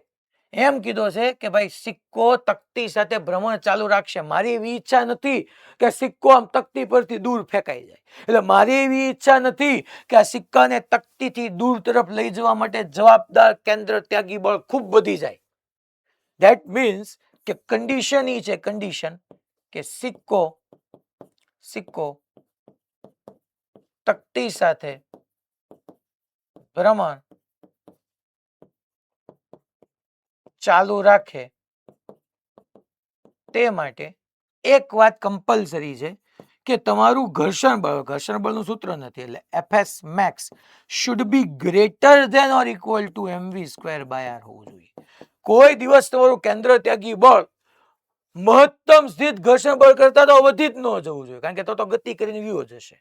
Speaker 1: એમ કીધો છે કે ભાઈ સિક્કો તકતી સાથે ભ્રમણ ચાલુ રાખશે. મારી એવી ઈચ્છા નથી કે સિક્કો આમ તકતી પરથી દૂર ફેંકાઈ જાય. એટલે મારી એવી ઈચ્છા નથી કે આ સિક્કાને તકતીથી દૂર તરફ લઈ જવા માટે જવાબદાર કેન્દ્ર ત્યાગી બળ ખૂબ વધી જાય. ધેટ મીન્સ કે કન્ડિશન ઈ છે, કન્ડિશન કે સિક્કો તકતી સાથે ભ્રમણ ચાલુ રાખે તે માટે એક વાત કમ્પલસરી છે કે તમારું ઘર્ષણ બળનું સૂત્ર નથી, એટલે Fs max should be greater than or equal to mv²/r હોવું જોઈએ. કોઈ દિવસ તમારું કેન્દ્ર ત્યાગી બળ મહત્તમ સ્થિત ઘર્ષણ બળ કરતા તો વધી જ ન જવું જોઈએ, કારણ કે તો ગતિ કરીને વ્યો જશે.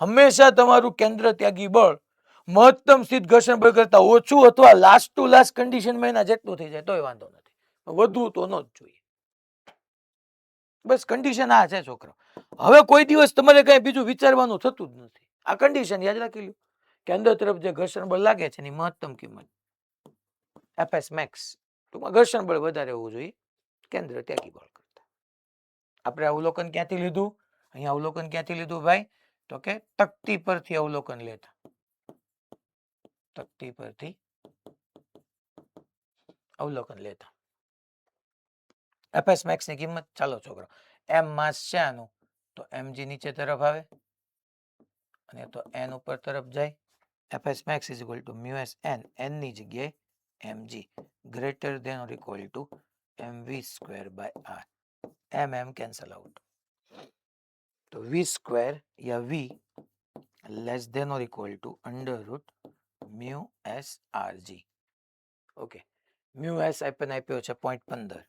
Speaker 1: હંમેશા તમારું કેન્દ્ર ત્યાગી બળ મહત્તમ સ્થિત ઘર્ષણ બળ કરતા ઓછું અથવા લાસ્ટ ટુ લાસ્ટ કન્ડિશનમાં એના જેટલું થઈ જાય તોય વાંધો નથી, વધવું તો ન જ જોઈએ. બસ કન્ડિશન આ છે છોકરો. હવે કોઈ દિવસ તમારે કઈ બીજું વિચારવાનું થતું જ નથી. આ કન્ડિશન યાદ રાખી લો. કેન્દ્ર તરફ જે ઘર્ષણ બળ લાગે છે એની મહત્તમ કિંમત Fs max, ટૂંકમાં ઘર્ષણ બળ વધારે હોવું જોઈએ કેન્દ્ર ત્યાગી બળ કરતા. આપણે અવલોકન ક્યાંથી લીધું? અહીંયા અવલોકન ક્યાંથી લીધું ભાઈ? તો કે તકતી પરથી અવલોકન લેતા. તકતી પરથી અવલોકન લેતા. Fs max ની કિંમત, ચાલો છોકરો, m માસ છે આનું તો mg નીચે તરફ આવે અને તો n ઉપર તરફ જાય. Fs max is equal to μs n, n ની જગ્યાએ mg greater than or equal to mv²/r. m cancel out. તો v² या v less than or equal to √μs rg. Okay, μs આપણને આપ્યો છે 0.15,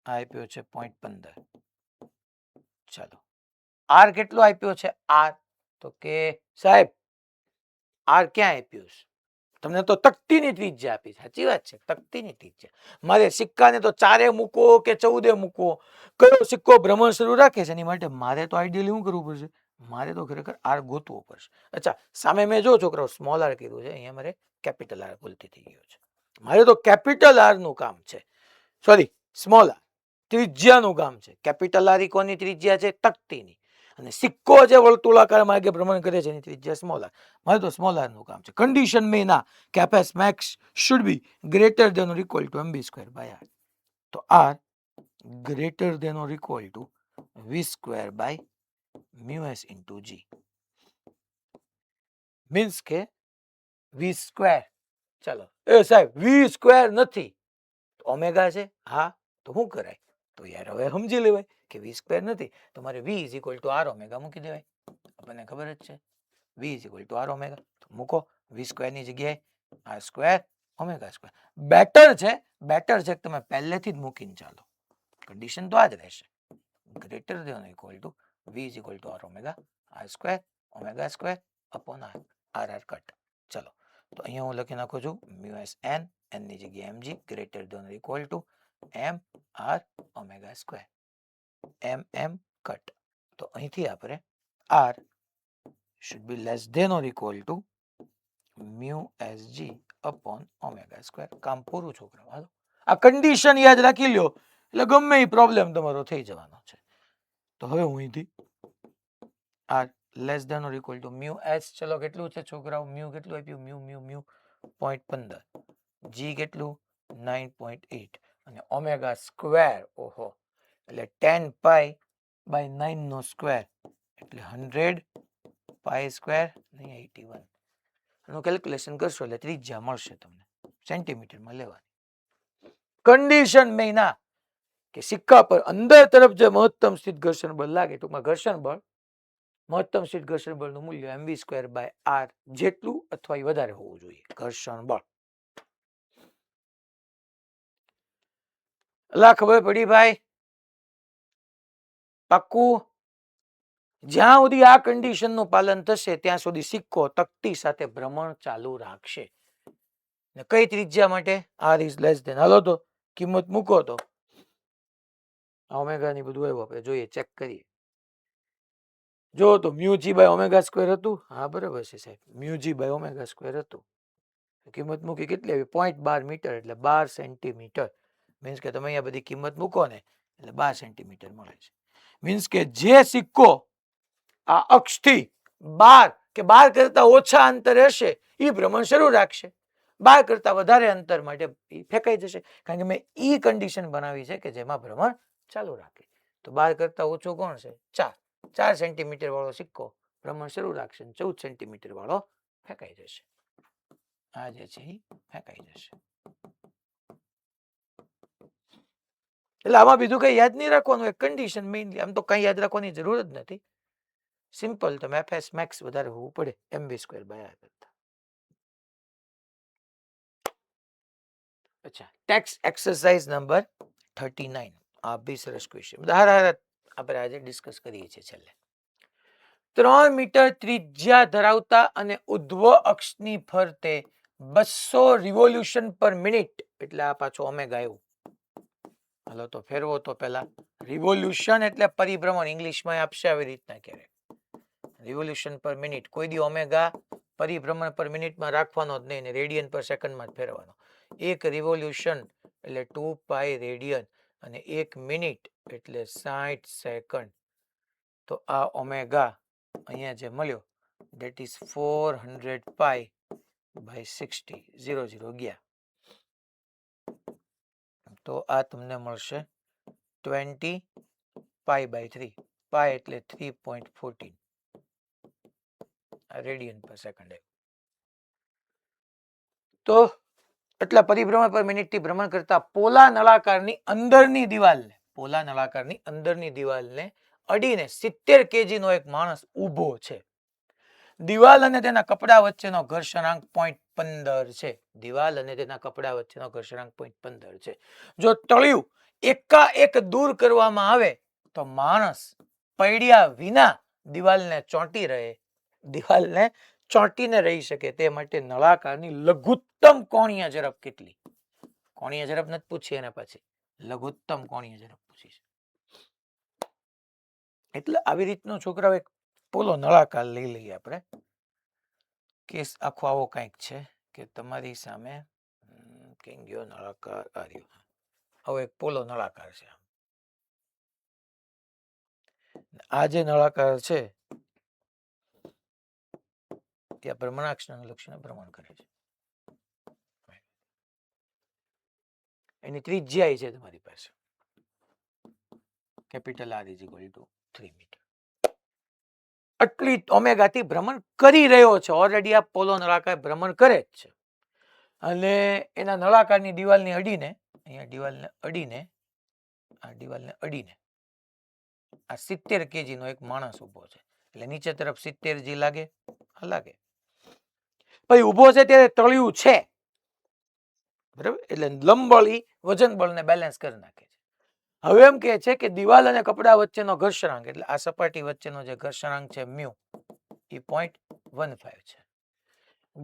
Speaker 1: આ આપ્યો છે 0.15. ચાલો, r કેટલો આપ્યો છે? r તો કે સાહેબ r ક્યાં આપ્યું છે? તમને તો તકતીની ત્રિજ્યા આપી. સાચી વાત છે, તકતીની ત્રિજ્યા. મારે સિક્કાને તો 4 મૂકવો કે 14 મૂકવો, કયો સિક્કો ભ્રમણ શરૂ રાખે છે એની માટે મારે તો આઈડિયલી શું કરવું પડશે? મારે તો ખરેખર r ગોતવો પડશે. અચ્છા, સામે મેં જો છોકરાઓ સ્મોલ r કીધું છે, અહીંયા મારે કેપિટલ r ભૂલથી થઈ ગયો છે. મારે તો કેપિટલ r નું કામ છે, સોરી સ્મોલ r ત્રિજ્યાનું કામ છે. કેપિટલ r કોની ત્રિજ્યા છે? તકતીની. અને સિક્કો જે વર્તુળાકાર માર્ગે ભ્રમણ કરે છે એની ત્રિજ્યા સ્મોલ આર. મારે તો સ્મોલ આર નું કામ છે. કન્ડિશન મેં ના કે f max should be greater than or equal to mv square by r. તો r greater than or equal to v square by mu s into g. Means કે વી સ્ક્વેર, ચાલો એ સાહેબ વી સ્ક્વેર નથી, omega છે, હા તો શું કરાય, તો યાર હવે સમજી લેવાય કે વી સ્ક્વેર નથી તો મારે v is equal to r omega મૂકી દેવાય. આપણને ખબર જ છે v is equal to r omega, તો મૂકો વી સ્ક્વેર ની જગ્યાએ r square omega square. Better છે કે તમે પહેલેથી જ મૂકીને ચાલો, કન્ડિશન તો આ જ રહેશે, greater than equal to v is equal to r omega r square omega square upon r, r r cut. ચલો તો અહીંયા હું લખી નાખું છું મ્યુ એસ એન, એન ની જગ્યાએ mg greater than equal to m r omega square, m m cut. તો અહીંથી આપણે r should be less than or equal to mu sg upon omega square. કામ પૂરું છોકરાઓ. હાલો આ કન્ડિશન યાદ રાખી લ્યો એટલે ગમે એ પ્રોબ્લેમ તમારો થઈ જવાનો છે. તો હવે હું અહીંથી r less than or equal to mu s, ચલો કેટલું છે છોકરાઓ, મ્યુ કેટલું આપ્યું, મ્યુ મ્યુ મ્યુ 0.15, જી કેટલું 9.8 અને ઓમેગા સ્ક્વેર, ઓહો એટલે 10 પાઈ બાય 9 નો સ્ક્વેર એટલે 100 પાઈ સ્ક્વેર નહીં 81. આનું કેલ્ક્યુલેશન કરશો એટલે ત્રિજ્યા મળશે તમને, સેન્ટીમીટરમાં લેવાની. કન્ડિશન મેં ના કે સિક્કા પર અંદર તરફ જે મહત્તમ સ્થિત ઘર્ષણ બળ લાગે, ટૂંકમાં ઘર્ષણ બળ, મહત્તમ સ્થિત ઘર્ષણ બળનું મૂલ્ય mv સ્ક્વેર બાય આર જેટલું અથવા એ વધારે હોવું જોઈએ ઘર્ષણ બળ. અલા ખબર પડી ભાઈ, પાક્કું? જ્યાં સુધી આ કન્ડિશન નું પાલન થશે ત્યાં સુધી સિક્કો તકતી સાથે ભ્રમણ ચાલુ રાખશે. ને કઈ ત્રિજ્યા માટે, આર ઇઝ લેસ ધેન, હાલો તો કિંમત મૂકો તો ઓમેગા ની બધું આવ્યું આપણે જોઈએ, ચેક કરીએ. જો તો mu g by omega square હતું, હા બરાબર છે સાહેબ, mu g by omega square હતું, કિંમત મૂકી કેટલી આવી 0.12 મીટર એટલે 12 સેન્ટીમીટર. મીન્સ કે તમે અહીંયા બધી કિંમત મૂકો ને એટલે 12 સેન્ટીમીટર મળે છે. મીન્સ કે જે સિક્કો આ અક્ષથી 12 કે 12 કરતા ઓછા અંતરે હશે એ ભ્રમણ શરૂ રાખશે, 12 કરતા વધારે અંતર માટે ફેંકાઈ જશે, કારણ કે મેં ઈ કન્ડિશન બનાવી છે કે જેમાં ભ્રમણ ચાલુ રાખે. તો 12 કરતા ઓછો કોણ છે, 4 સેન્ટીમીટર વાળો સિક્કો ભ્રમણ શરૂ રાખશે, 14 સેન્ટીમીટર વાળો ફેંકાઈ જશે. આ જે છે એ ફેંકાઈ જશે. એટલે આમાં બીજું કઈ યાદ નહીં રાખવાનું, એક કન્ડિશન મેઇનલી, આમ તો કઈ યાદ રાખવાની જરૂર જ નથી. સિમ્પલ, તમે એફએસ મેક્સ વધારે હોવું પડે mv સ્ક્વેર બાય આર કરતા. અચ્છા, ટેક્સ એક્સરસાઇઝ નંબર 39. આ બી સરસ ક્વેશ્ચન, આપણે આજે ડિસ્કસ કરીએ છીએ છેલ્લે. 3 મીટર ત્રિજ્યા ધરાવતા અને ઉધ્વ અક્ષની ફરતે 200 રિવોલ્યુશન પર મિનિટ, એટલે આ પાછું ઓમેગા આવ્યું. હાલો તો ફેરવો તો પેલા, રિવોલ્યુશન એટલે પરિભ્રમણ, ઇંગ્લિશમાં આપશે આવી રીતના ક્યારે, રિવોલ્યુશન પર મિનિટ, કોઈ દી ઓમેગા પરિભ્રમણ પર મિનિટમાં રાખવાનો જ નહીં, રેડિયન પર સેકન્ડમાં જ ફેરવાનો. એક રિવોલ્યુશન એટલે 2 પાઈ રેડિયન અને 1 મિનિટ એટલે 60 સેકન્ડ. તો આ ઓમેગા અહીંયા જે મળ્યો that is 400 પાઈ બાય 60, 0 ગયા, તો આ તમને મળશે 20 પાઈ બાય 3, પાઈ એટલે 3.14 રેડિયન પર સેકન્ડ. તો એટલા પરિભ્રમણ પર મિનિટથી ભ્રમણ કરતા પોલા નળાકારની અંદરની દિવાલને અડીને 70 kg નો એક માણસ ઊભો છે. દિવાલ અને તેના કપડા વચ્ચેનો ઘર્ષણાંક 0.15 છે. દિવાલ અને તેના કપડા વચ્ચેનો ઘર્ષણાંક 0.15 છે. જો તળિયું એકાએક દૂર કરવામાં આવે તો માણસ પડ્યા વિના દિવાલને ચોંટીને રહી શકે, તે માટે નળાકારની લઘુત્તમ કોણીય ઝડપ કેટલી, કોણીય ઝડપ નથી પૂછી એને, પછી લઘુત્તમ કોણીય ઝડપ પૂછી છે. એટલે આવી રીતનો છોકરાઓ એક પોલો નળાકાર લઈ લઈએ આપણે. કેસ આખો આવો કંઈક છે કે તમારી સામે કઈ ગયો નળાકાર, આવો એક પોલો નળાકાર છે. આ જે નળાકાર છે ત્યાં ભ્રમણાક્ષ અનુલક્ષીને ભ્રમણ કરે છે. એની ત્રિજ્યા છે તમારી પાસે capital r is equal to 3 metre. આટલી ઓમેગા થી ભ્રમણ કરી રહ્યો છે. ઓલરેડી આ પોલો નળાકાર ભ્રમણ કરે જ છે અને એના નળાકારની દિવાલને અડીને અહીંયા દિવાલને અડીને આ 70 kg નો એક માણસ ઉભો છે. એટલે નીચે તરફ 70 જી લાગે લાગે. પછી ઉભો છે ત્યારે તળિયું છે બરાબર. એટલે લંબબળ ઈ વજન બળને બેલેન્સ કરી નાખે છે. હવે એમ કહે છે કે દિવાલ અને કપડા વચ્ચેનો ઘર્ષણાંક એટલે આ સપાટી વચ્ચેનો જે ઘર્ષણાંક છે મ્યુ એ 0.15 છે.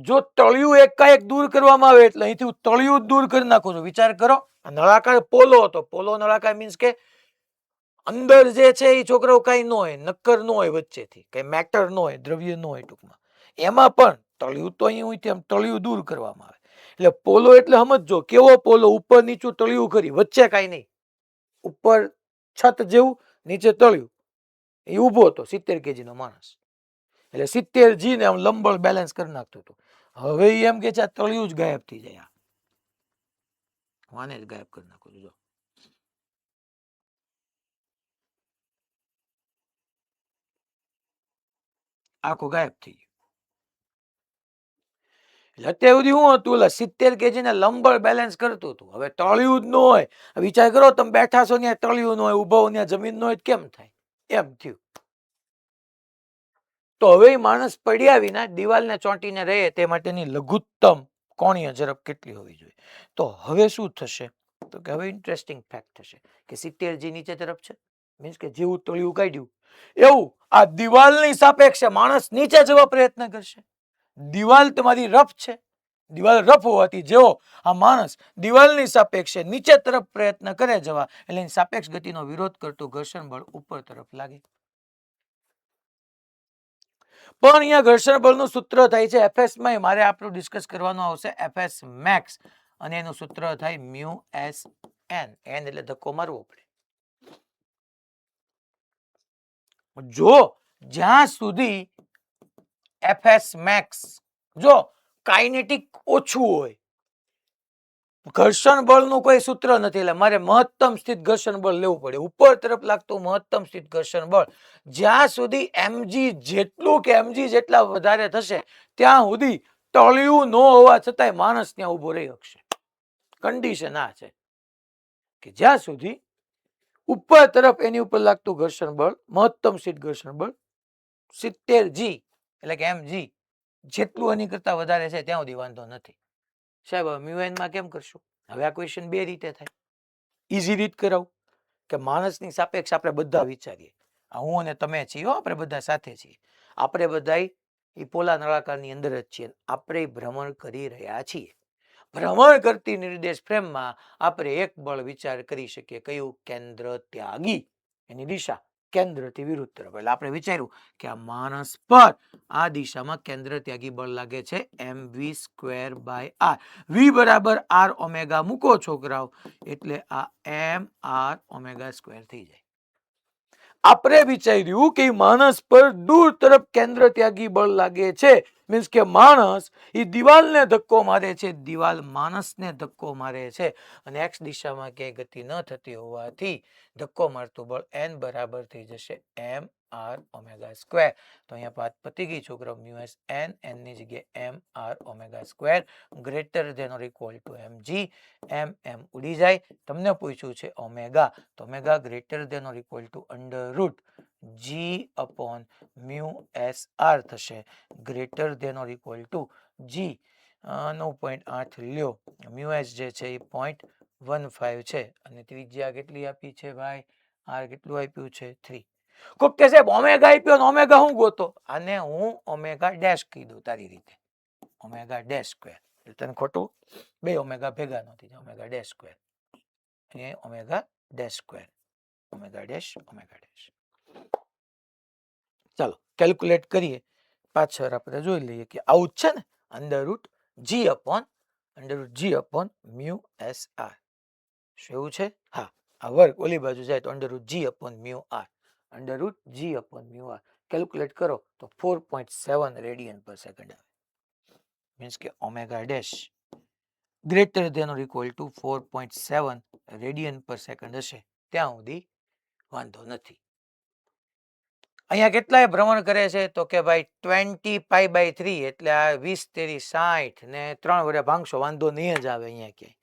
Speaker 1: જો તળિયું એકાએક દૂર કરવામાં આવે એટલે અહીંથી હું તળિયું દૂર કરી નાખું છું. વિચાર કરો, નળાકાર પોલો હતો. પોલો નળાકાર મીન્સ કે અંદર જે છે એ છોકરાઓ કઈ ન હોય, નક્કર ન હોય, વચ્ચેથી કઈ મેટર ન હોય, દ્રવ્ય ન હોય. ટૂંકમાં એમાં પણ તળિયું તો અહીં તળિયું દૂર કરવામાં આવે. એટલે પોલો એટલે સમજો કેવો પોલો, ઉપર નીચું તળિયું કરી, વચ્ચે કઈ નહીં. ઉપર છત જેવું, નીચે તળિયું. એ ઉભો હતો 70 kg નો માણસ. એટલે 70 જી ને આમ લંબબળ બેલેન્સ કરી નાખતું હતું. હવે એમ કે છે આ તળિયું જ ગાયબ થઈ જાય. વાને જ ગાયબ કરી નાખું છું. જો આખું ગાયબ થઈ ગયું. એટલે અત્યાર સુધી શું હતું, ઓલા 70 kg ને લંબબળ બેલેન્સ કરતું હતું. હવે તળિયું જ ન હોય. વિચાર કરો, તમે બેઠા છો ત્યાં તળિયું ન હોય, ઉભો ત્યાં જમીન ન હોય, કેમ થાય? એમ થયું. તો હવે માણસ પડ્યા વિના દિવાલને ચોંટીને રહે તે માટેની લઘુત્તમ કોણીય ઝડપ કેટલી હોવી જોઈએ? તો હવે શું થશે? તો કે હવે ઇન્ટરેસ્ટિંગ ફેક્ટ થશે કે 70 જી નીચે તરફ છે. મીન્સ કે જેવું તળિયું કાઢ્યું એવું આ દિવાલની સાપેક્ષે માણસ નીચે જવા પ્રયત્ન કરશે. દિવાલ તમારી રફ છે. દિવાલ રફ હોવાથી જેવો આ માણસ દિવાલની સાપેક્ષે નીચે તરફ પ્રયત્ન કરે જવા, એટલે એની સાપેક્ષ ગતિનો વિરોધ કરતું ઘર્ષણ બળ ઉપર તરફ લાગે. પણ અહીંયા ઘર્ષણ બળનું સૂત્ર થાય છે એફએસ માં. મારે આપણું ડિસ્કસ કરવાનું આવશે એફએસ મેક્સ અને એનું સૂત્ર થાય મ્યુ એસ એન. એન એટલે ધક્કો મારવો પડે. જો જ્યાં સુધી એફએસ મેક્સ જો કાઇનેટિક ઓછું હોય, ઘર્ષણ બળનું કોઈ સૂત્ર નથી, એટલે મારે મહત્તમ સ્થિત ઘર્ષણ બળ લેવું પડે. ઉપર તરફ લાગતું મહત્તમ સ્થિત ઘર્ષણ બળ જ્યાં સુધી એમજી જેટલું કે એમજી જેટલા વધારે થશે ત્યાં સુધી તળિયું ન હોવા છતાંય માણસ ત્યાં ઉભો રહી શકશે. કન્ડિશન આ છે કે જ્યાં સુધી ઉપર તરફ એની ઉપર લાગતું ઘર્ષણ બળ, મહત્તમ સ્થિત ઘર્ષણ બળ 70 જી એટલે કે એમજી જેટલું એની કરતા વધારે છે ત્યાં સુધી વાંધો નથી. સાહેબ મ્યુએન માં કેમ કરશું? હવે આ ક્વેશ્ચન બે રીતે થાય. ઈઝી રીત કરાવું કે માણસની સાપેક્ષ આપણે બધા વિચારીએ. હું અને તમે છીએ, આપણે બધા સાથે છીએ. આપણે બધા એ પોલા નળાકારની અંદર જ છીએ. આપણે ભ્રમણ કરી રહ્યા છીએ. ભ્રમણ કરતી નિર્દેશ ફ્રેમમાં આપણે એક બળ વિચાર કરી શકીએ. કયું? કેન્દ્ર ત્યાગી. એની દિશા કેન્દ્રથી વિરુદ્ધ તરફ. એટલે આપણે વિચાર્યું કે આ માણસ પર આ દિશામાં કેન્દ્ર ત્યાગી બળ લાગે છે mv²/r. v બરાબર r ઓમેગા મૂકો છોકરાઓ, એટલે આ mr²² થઈ જાય. આપણે વિચાર્યું કે માણસ પર દૂર તરફ કેન્દ્ર ત્યાગી બળ લાગે છે. મીન્સ કે માણસ એ દિવાલને ધક્કો મારે છે, દિવાલ માણસને ધક્કો મારે છે, અને એક્સ દિશામાં ક્યાંય ગતિ ન થતી હોવાથી ધક્કો મારતું બળ n બરાબર થઈ જશે mr². તો અહીંયા વાત પતી ગઈ છોકરાઓ. મ્યુએસ n, n ની જગ્યાએ mr², greater than or equal to mg. m ઉડી જાય. તમને પૂછ્યું છે ઓમેગા, તો omega greater than or equal to √g/μsr થશે. Greater than or equal to g 9.8 લ્યો. મ્યુએસ જે છે એ 0.15 છે અને ત્રિજ્યા કેટલી આપી છે ભાઈ? આર કેટલું આપ્યું છે? 3. કોક કે સાહેબ ઓમેગા આપ્યો ને ઓમેગા હું ગોતો? આને હું ઓમેગા ડેશ કીધું તારી રીતે, ઓમેગા ડેશ સ્ક્વેર. એટલે તને ખોટું બે ઓમેગા ભેગા નથી, ઓમેગા ડેશ સ્ક્વેર અને omega dash square, omega dash omega dash. ચાલો કેલ્ક્યુલેટ કરીએ. પાછળ આપણે જોઈ લઈએ કે આવું જ છે ને, √g/μsr. શું એવું છે? હા, આ વર્ગ ઓલી બાજુ જાય તો √g/μr. √g/μ r. કેલ્ક્યુલેટ કરો તો 4.7 રેડિયન પર સેકન્ડ આવે. મીન્સ કે omega dash greater than or equal to 4.7 radian per second હશે ત્યાં સુધી વાંધો નથી. અહીંયા કેટલાય ભ્રમણ કરે છે તો કે ભાઈ 20π/3 એટલે આ 20 તેરી 60 ને 3 વડે ભાગશો વાંધો નહીં જ આવે અહીંયા ક્યાંય.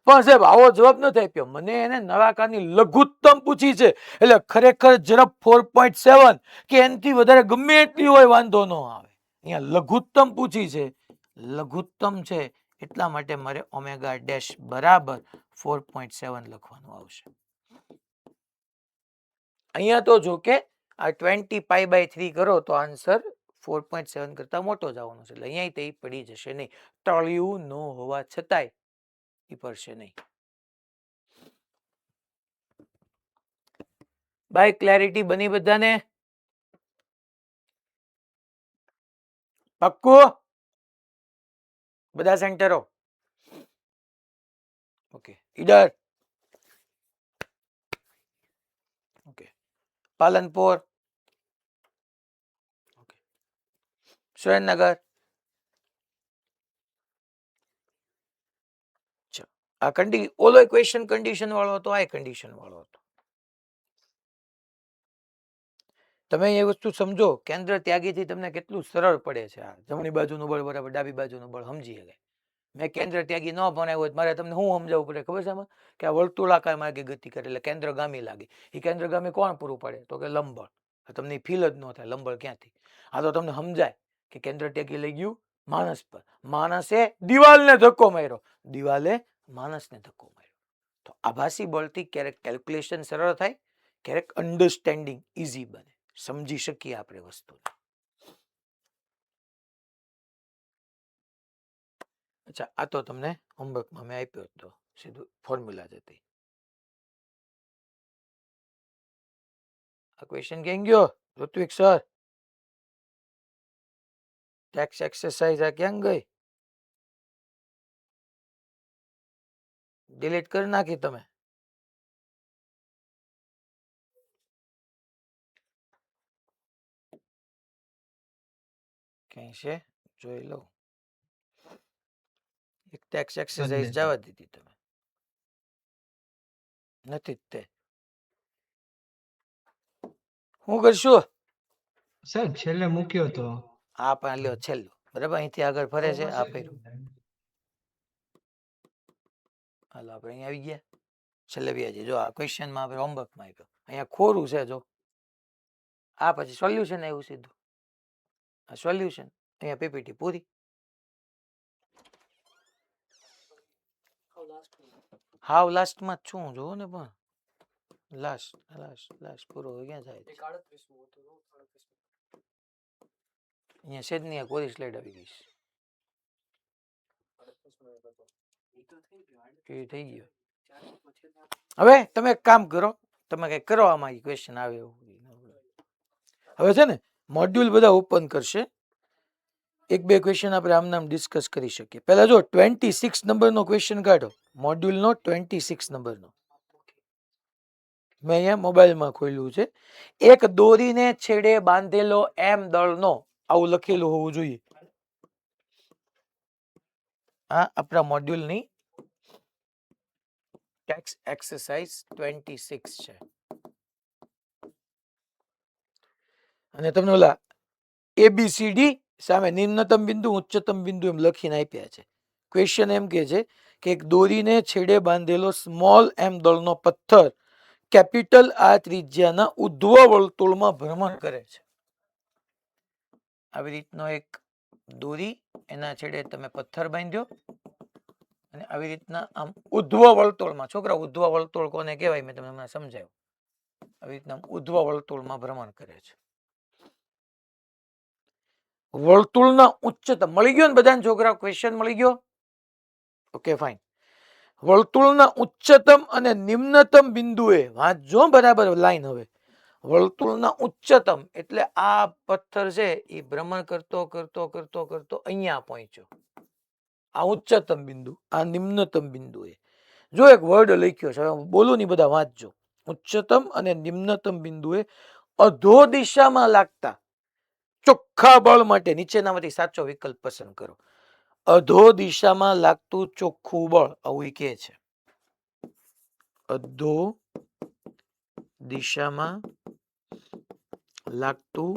Speaker 1: પણ સાહેબ આવો જવાબ નથી આપ્યો મને. એને નળાકારની લઘુત્તમ પૂછી છે એટલે ખરેખર ઝડપ 4.7 કે એનાથી વધારે ગમે એટલી હોય વાંધો ન આવે. અહીંયા લઘુત્તમ પૂછી છે, લઘુત્તમ છે એટલા માટે મારે ઓમેગા ડેશ બરાબર 4.7 લખવાનું આવશે. અહીંયા તો જો કે આ 20π/3 કરો તો આન્સર 4.7 કરતા મોટો જ આવવાનો છે એટલે અહીંયા તે પડી જશે નહીં. તળિયું ન હોવા છતાંય એ પડશે નહીં. બાય ક્લેરિટી બની બધાને? પક્કું? બધા સેન્ટરો okay. Idar okay. Palanpur okay. Surendranagar આ ઓલો ક્વેશ્ચન કન્ડિશન વાળો હતો, આ કન્ડિશન વાળો હતો. તમે એ વસ્તુ સમજો કેન્દ્ર ત્યાગીથી તમને કેટલું સરળ પડે છે. આ જમણી બાજુનું બળ બરાબર ડાબી બાજુનું બળ સમજી શકે. મેં કેન્દ્ર ત્યાગી ન ભણાવ્યો હોય મારે તમને શું સમજાવવું પડે ખબર છે આમાં? કે આ વર્તુળાકાર માર્ગે ગતિ કરે એટલે કેન્દ્રગામી લાગે. એ કેન્દ્રગામી કોણ પૂરું પાડે તો કે લંબબળ. તમને ફીલ જ ન થાય લંબબળ ક્યાંથી. આ તો તમને સમજાય કે કેન્દ્ર ત્યાગી લઈ ગયું માણસ પર, માણસે દિવાલને ધક્કો માર્યો, દિવાલે માણસને ધક્કો માર્યો. તો આભાસી બળથી ક્યારેક કેલ્ક્યુલેશન સરળ થાય, ક્યારેક અન્ડરસ્ટેન્ડિંગ ઈઝી બને, સમજી શકીએ આપણે વસ્તુને. અચ્છા, આ તો તમને હોમવર્કમાં મેં આપ્યો હતો, સીધું ફોર્મ્યુલા જ હતી. આ ક્વેશ્ચન ક્યાં ગયો ઋત્વિક સર? ટેક્સ એક્સરસાઇઝ આ ક્યાં ગઈ? ડિલીટ કરી નાખી તમે? ક્યાંય છે જોઈ લો. એક ટેક્સ એક્સરસાઇઝ જવા દીધી તમે, નથી જ તે. હું કરશું?
Speaker 2: સર છેલ્લે મૂક્યો તો.
Speaker 1: આ પણ લ્યો છેલ્લું બરાબર, અહીંથી આગળ ફરે છે આ પહેર્યું. હાલો આપણે અહીંયા આવી ગયા છેલ્લે વ્યાજી. જો આ ક્વેશ્ચનમાં આપણે હોમવર્કમાં આપ્યો, અહીંયા ખોરું છે જો. આ પછી સોલ્યુશન આવ્યું સીધું. આ સોલ્યુશન, અહીંયા પીપીટી પૂરી. હાવ લાસ્ટમાં જ છું જોવો ને, પણ લાસ્ટ લાસ્ટ લાસ્ટ પૂરો ક્યાં જાય છે? અહીંયા છે જ નહીં, કોરી સ્લાઇડ આવી ગઈ છે. એ થઈ ગયો. હવે તમે એક કામ કરો, તમે કઈ કરો આમાં ક્વેશ્ચન આવે એવું. હવે છે ને મોડ્યુલ બધા ઓપન કરશે, એક બે ક્વેશ્ચન આપણે આમ નામ ડિસ્કસ કરી શકીએ. પહેલા જો 26 નંબરનો ક્વેશ્ચન કાઢો, મોડ્યુલનો 26 નંબરનો. મેં અહીંયા મોબાઈલમાં ખોલ્યું છે. એક દોરીને છેડે બાંધેલો એમ દળનો, આવું લખેલું હોવું જોઈએ. આ આપણા મોડ્યુલની ટેક્સ એક્સરસાઇઝ 26 છે. અને તમને ઓલા ABCD સામે નિમ્નતમ બિંદુ ઉચ્ચતમ બિંદુ એમ લખીને આપ્યા છે. ક્વેશ્ચન એમ કે છે કે એક દોરીને છેડે બાંધેલો સ્મોલ એમ દળનો પથ્થર કેપિટલ આ ત્રિજ્યાના ઉધ્વ વર્તુળમાં ભ્રમણ કરે છે. આવી રીતનો એક દોરી, એના છેડે તમે પથ્થર બાંધ્યો અને આવી રીતના આમ ઉધ્વ વર્તુળમાં, છોકરા ઉધ્વ વર્તુળ કોને કહેવાય મેં તમને સમજાવ્યું. આવી રીતના ઉધ્વ વર્તુળમાં ભ્રમણ કરે છે. વર્તુળના ઉચ્ચતમ મળી ગયો ને બધાને છોકરા? ક્વેશ્ચન મળી ગયો? Okay fine. વર્તુળના ઉચ્ચતમ અને નિમ્નતમ બિંદુએ વાંચજો બરાબર લાઈન. હવે વર્તુળના ઉચ્ચતમ એટલે આ પથ્થર છે એ ભ્રમણ કરતો કરતો કરતો કરતો અહીંયા પહોંચ્યો, આ ઉચ્ચતમ બિંદુ. આ નિમ્નતમ બિંદુએ જો એક વર્ડ લખ્યો છે, બોલું ની બધા વાંચજો. ઉચ્ચતમ અને નિમ્નતમ બિંદુએ અધો દિશામાં લાગતા ચોખ્ખા બળ માટે નીચેનામાંથી સાચો વિકલ્પ પસંદ કરો. અધો દિશામાં લાગતું ચોખ્ખું બળ આવું ઈ કહે છે. અધો દિશામાં લાગતું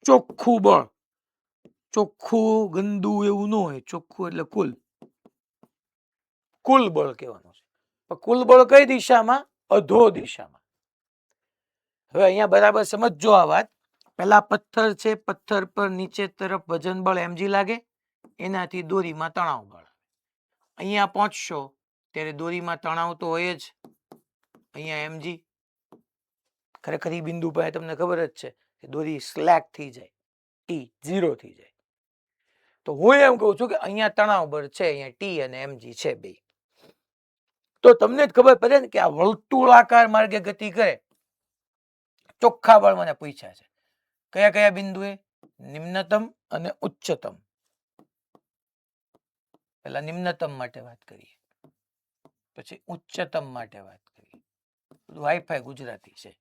Speaker 1: ચોખ્ખું બળ. ચોખ્ખું ગંદુ એવું ન હોય, ચોખ્ખું એટલે કુલ બળ કહેવાનું છે. પણ કુલ બળ કઈ દિશામાં? અધો દિશામાં. હવે અહીંયા બરાબર સમજજો આ વાત. પેલા પથ્થર છે, પથ્થર પર નીચે તરફ વજન બળ mg લાગે, એનાથી દોરીમાં તણાવ બળ. અહીંયા પહોંચશો ત્યારે દોરીમાં તણાવ તો હોય જ, અહીંયા mg. ખરેખર ઈ બિંદુ પાસે તમને ખબર જ છે કે દોરી સ્લેક થઈ જાય, ટી 0 થઈ જાય. તો હું એમ કહું છું કે અહીંયા તણાવ બળ છે, અહીંયા ટી અને mg છે બે. તો તમને જ ખબર પડે ને કે આ વર્તુળાકાર માર્ગે ગતિ કરે ચોખ્ખા બળ મને પૂછ્યા છે. કયા કયા બિંદુએ? નિમ્નતમ અને ઉચ્ચતમ. પેલા નિમ્નતમ માટે વાત કરીએ, પછી ઉચ્ચતમ માટે વાત કરીએ. બધું હાઈફાઈ ગુજરાતી છે.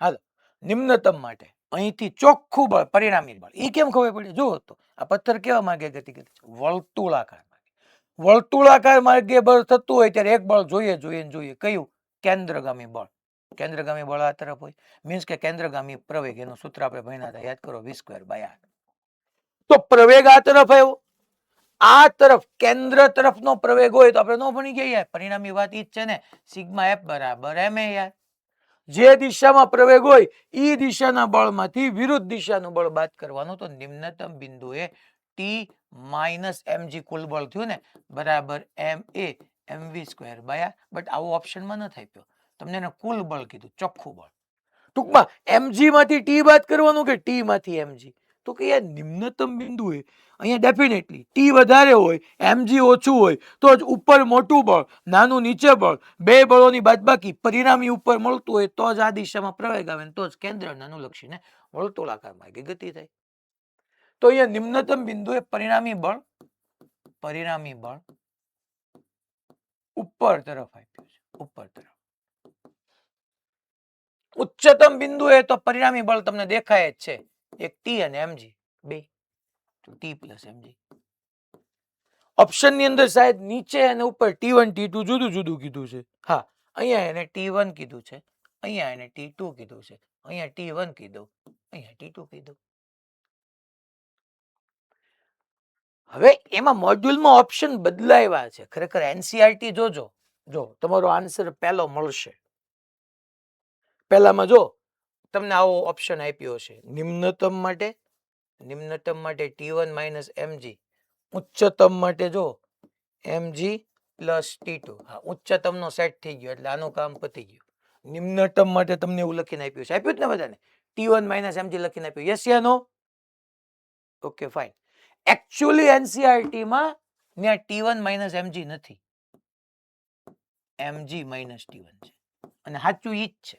Speaker 1: હાલો, નિમ્નતમ માટે અહીંથી ચોખ્ખું બળ, પરિણામી બળ. એ કેમ ખબર પડી? જુઓ તો આ પથ્થર કેવા માર્ગે ગતિ કરે છે? વર્તુળાકાર માર્ગે. વર્તુળાકાર માર્ગે બળ થતું હોય ત્યારે એક બળ જોઈએ. કયું? કેન્દ્રગામી બળ. કેન્દ્રગામી બળ આ તરફ હોય, મીન્સ કે કેન્દ્રગામી પ્રવેગ. એનું સૂત્ર આપણે ભણ્યા હતા, યાદ કરો, v²/r. તો પ્રવેગ આ તરફ આવ્યો, આ તરફ કેન્દ્ર તરફનો પ્રવેગ હોય તો આપણે ન ભણી ગયા યાર. પરિણામી વાત ઈ જ છે ને, સિગ્મા f બરાબર ma યાર. જે દિશામાં પ્રવેગ હોય એ દિશાના બળમાંથી વિરુદ્ધ દિશાનું બળ બાદ કરવાનું. તો નિમ્નતમ બિંદુએ t - mg કુલ બળ થયું ને, બરાબર ma mv²/r. બટ આવું ઓપ્શનમાં નથી આપ્યો તમને, એને કુલ બળ કીધું, ચોખ્ખું બળ. ટૂંકમાં mg માંથી t બાદ કરવાનું કે t માંથી mg? તો કે યાર નિમ્નતમ બિંદુએ અહીંયા ડેફિનેટલી ટી વધારે હોય, mg ઓછું હોય તો જ ઉપર મોટું બળ, નાનું નીચે બળ, બે બળોની બાદબાકી પરિણામી ઉપર મળતું હોય તો જ આ દિશામાં પ્રવેગ આવે, તો જ કેન્દ્રને અનુલક્ષીને વર્તુળાકાર માર્ગે ગતિ થાય. તો અહીંયા નિમ્નતમ બિંદુએ પરિણામી બળ ઉપર તરફ આપ્યું છે, ઉપર તરફ. ઉચ્ચતમ બિંદુએ તો પરિણામી બળ તમને દેખાય જ છે, એક ટી અને mg બે, ટી પ્લસ mg. ઓપ્શન ની અંદર સાહેબ નીચે અને ઉપર T1 T2 જુદું જુદું કીધું છે. હા, અહીંયા એને T1 કીધું છે, અહીંયા એને T2 કીધું છે, અહીંયા T1 કીધું, અહીંયા T2 કીધું. હવે એમાં મોડ્યુલમાં ઓપ્શન બદલાવ્યા છે. ખરેખર એનસીઆરટી જોજો, જો તમારો આન્સર પહેલો મળશે. પહેલામાં જો તમને આવો ઓપ્શન આપ્યો છે, નિમ્નતમ માટે T1 - mg, ઉચ્ચતમ માટે જો mg પ્લસ T2. હા, ઉચ્ચતમ નો સેટ થઈ ગયો એટલે આનું કામ પતી ગયું. નિમ્નતમ માટે તમને એવું લખીને આપ્યું છે, આપ્યું જ ને બધાને? T1 - mg લખીને આપ્યું. યસ યા no? Okay fine. Actually NCERT માં ત્યાં T1 - mg નથી, mg - T1 છે, અને સાચું ઈ જ છે.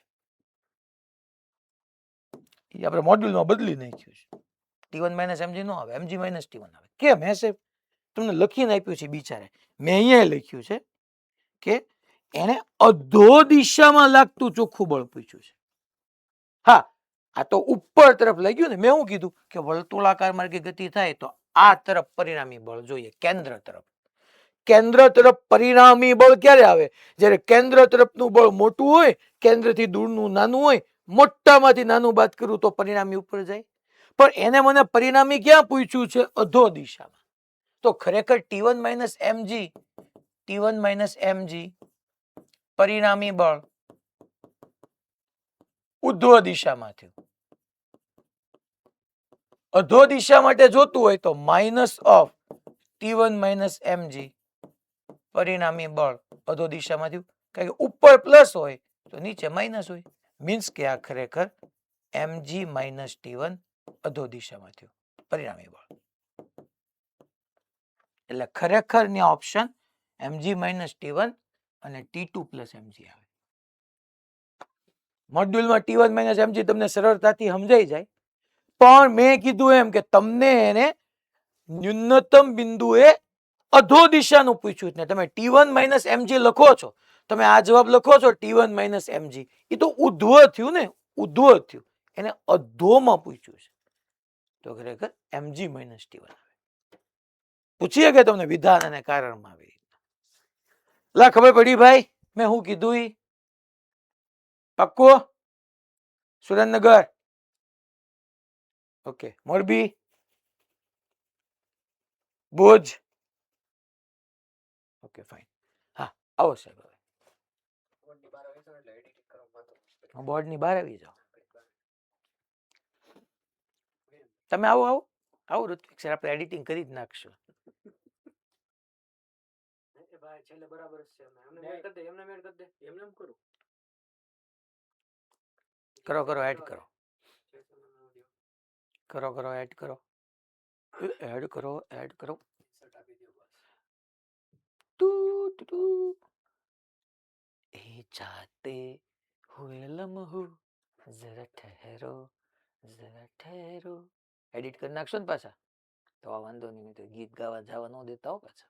Speaker 1: એ આપણે મોડ્યુલમાં બદલી નાખ્યું છે. T1 - mg નો આવે, mg - T1 આવે. કેમ હે સાહેબ? તમને લખીને આપ્યું છે બિચારે. મેં અહીંયા લખ્યું છે કે એને અધો દિશામાં લાગતું ચોખ્ખું બળ પૂછ્યું છે. હા, આ તો ઉપર તરફ લઈ ગયું ને. મેં શું કીધું કે વર્તુળાકાર માર્ગે ગતિ થાય તો આ તરફ પરિણામી બળ જોઈએ, કેન્દ્ર તરફ. કેન્દ્ર તરફ પરિણામી બળ ક્યારે આવે? જ્યારે કેન્દ્ર તરફનું બળ મોટું હોય, કેન્દ્રથી દૂરનું નાનું હોય. મોટામાંથી નાનું બાદ કરું તો પરિણામી ઉપર જાય. પણ એને મને પરિણામી ક્યાં પૂછ્યું છે? અધો દિશામાં. તો ખરેખર T1 - mg પરિણામી બળ ઉધ્વ દિશામાં થયું. અધો દિશા માટે જોતું હોય તો -T1 - mg પરિણામી બળ અધો દિશામાં થયું. કારણ કે ઉપર પ્લસ હોય તો નીચે માઇનસ હોય, મીન્સ કે આ ખરેખર mg - T1 અધો દિશામાં થયું પરિણામી બળ. એટલે ખરેખર ની ઓપ્શન mg - T1 અને T2 + mg આવે. મોડ્યુલમાં T1 - mg તમને સરળતાથી સમજાઈ જાય. પણ મેં કીધું એમ કે તમને એને ન્યૂનતમ બિંદુએ અધો દિશાનું પૂછ્યું ને તમે T1 - mg લખો છો, તમે આ જવાબ લખો છો T1 - mg, એ તો ઉધ્વ થયું ને, ઉધ્વ થયું એને અધોમાં પૂછ્યું છે તો ખરેખર mg માઇનસ t1 આવે. પૂછીએ કે તમને વિધાન અને કારણમાં આવી રીતના લા ખબર પડી ભાઈ મેં શું કીધું ઈ પક્કું Surendranagar okay Morbi Bhuj okay fine હા આવો સાહેબ હવે બોર્ડ ની બહાર આવી જાઓ તમે આવો આવો આવો ઋત્વિક સર આપણે એડિટિંગ કરી જ નાખશું કરો કરો એડ કરો કરો કરો એડ કરો એડ કરો એડ કરો ટુ ટુ ટુ. એ જાતે હુએ લમ્હો જરા ઠહેરો એડિટ કરી નાખશો ને પાછા તો આ વાંધો નહીં તો ગીત ગાવા જવા ન દેતા હો પાછા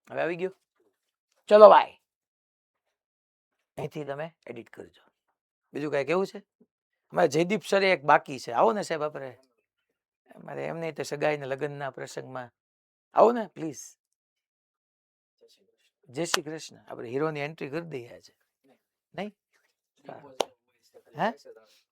Speaker 1: હવે આવી ગયો ચલો ભાઈ અહીંથી તમે એડિટ કરજો બીજું કઈ કેવું છે અમારે જયદીપ સર એક બાકી છે આવો ને સાહેબ આપણે અમારે એમ નહીં તો સગાઈ ને લગ્નના પ્રસંગમાં આવો ને પ્લીઝ જય શ્રી કૃષ્ણ આપણે હીરોની એન્ટ્રી કરી દઈએ આજે નહીં હે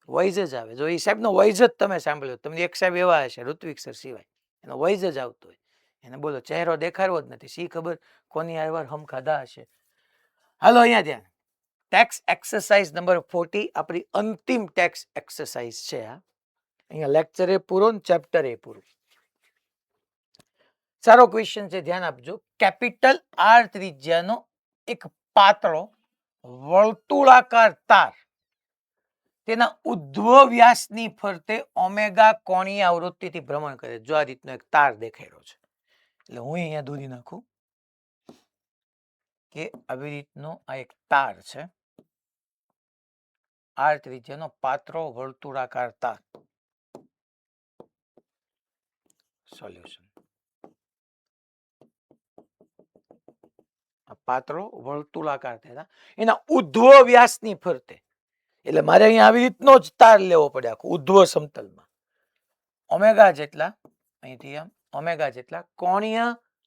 Speaker 1: વોઇસ જ આવે જો એ સાહેબનો વોઇસ જ તમે સાંભળ્યો તમને એક સાહેબ એવા હશે ઋત્વિક સર સિવાય એનો વોઇસ જ આવતો હોય એને બોલો ચહેરો દેખાડવો જ નથી શી ખબર કોની આયવાર હમ ખાધા હશે હાલો અહીંયા ધ્યાન ટેક્સ એક્સરસાઇઝ નંબર 40 આપણી અંતિમ ટેક્સ એક્સરસાઇઝ છે આ અહીંયા લેક્ચર એ પૂરો ને ચેપ્ટર એ પૂરું સારો ક્વેશ્ચન છે ધ્યાન આપજો કેપિટલ આર ત્રિજ્યાનો એક પાતળો વર્તુળાકાર તાર તેના ઉધ્વ વ્યાસની ફરતે ઓમેગા કોણીય આવૃત્તિથી ભ્રમણ કરે જો આ રીતનો એક તાર દેખાડ્યો છે એટલે હું અહીંયા દોરી નાખું કે આવી રીતનો આ એક તાર છે આર ત્રિજ્યાનો પાતળો વર્તુળાકાર તાર સોલ્યુશન પાતળો વર્તુળાકાર તાર એના ઉધ્વ વ્યાસની ફરતે એટલે મારે અહીંયા આવી રીતનો જ તાર લેવો પડે આખો ઉધ્વ સમતલમાં ઓમેગા જેટલા અહીંથી આમ ઓમેગા જેટલા કોણીય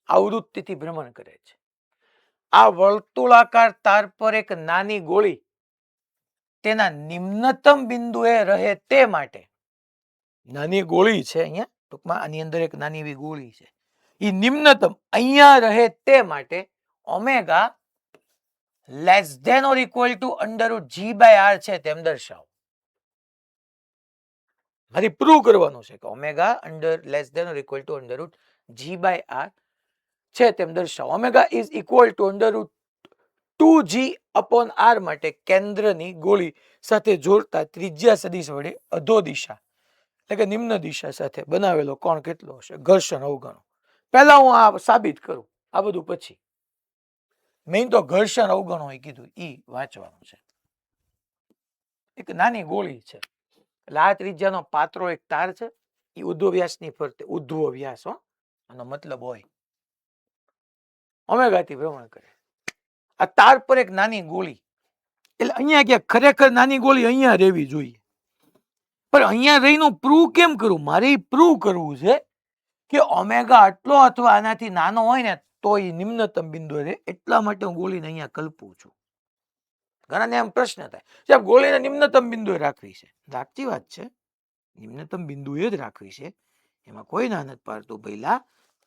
Speaker 1: આવૃત્તિથી ભ્રમણ કરે છે આ વર્તુળાકાર તાર પર એક નાની ગોળી તેના નિમ્નતમ બિંદુએ રહે તે માટે નાની ગોળી છે અહીંયા ટૂંકમાં આની અંદર એક નાની એવી ગોળી છે એ નિમ્નતમ અહીંયા રહે તે માટે omega less than or equal to under root g by r છે તેમ દર્શાવો મારી પ્રૂવ કરવાનું છે કે omega under less than or equal to under root g by r છે તેમ દર્શાવો omega is equal to under root 2g upon r માટે કેન્દ્રની ગોળી સાથે જોડતા ત્રિજ્યા સદિશ વડે અધો દિશા એટલે કે નિમ્ન દિશા સાથે બનાવેલો કોણ કેટલો હશે ઘર્ષણ અવગણો પહેલા હું આ સાબિત કરું આ બધું પછી મેઇન તો ઘર્ષણ અવગણો એ કીધું ઈ વાંચવાનું છે એક નાની ગોળી છે એટલે આ ત્રિજ્યાનો પાતળો એક તાર છે એ ઉધ્વ વ્યાસની ફરતે ઉધ્વ વ્યાસ હો આનો મતલબ હોય ઓમેગાથી ભ્રમણ કરે આ તાર પર એક નાની ગોળી એટલે અહીંયા ક્યાંક ખરેખર નાની ગોળી અહીંયા રહેવી જોઈએ પણ અહીંયા રહીને પ્રૂવ કેમ કરું મારે પ્રૂવ કરવું છે કે ઓમેગા આટલો અથવા આનાથી નાનો હોય ને તો એ નિમ્નતમ બિંદુ રહે એટલા માટે હું ગોળીને અહીંયા કલ્પું છું ઘણાને એમ પ્રશ્ન થાય સાહેબ ગોળીને નિમ્નતમ બિંદુએ રાખવી છે સાચી વાત છે નિમ્નતમ બિંદુએ જ રાખવી છે એમાં કોઈ ના નથી પાડતું પહેલા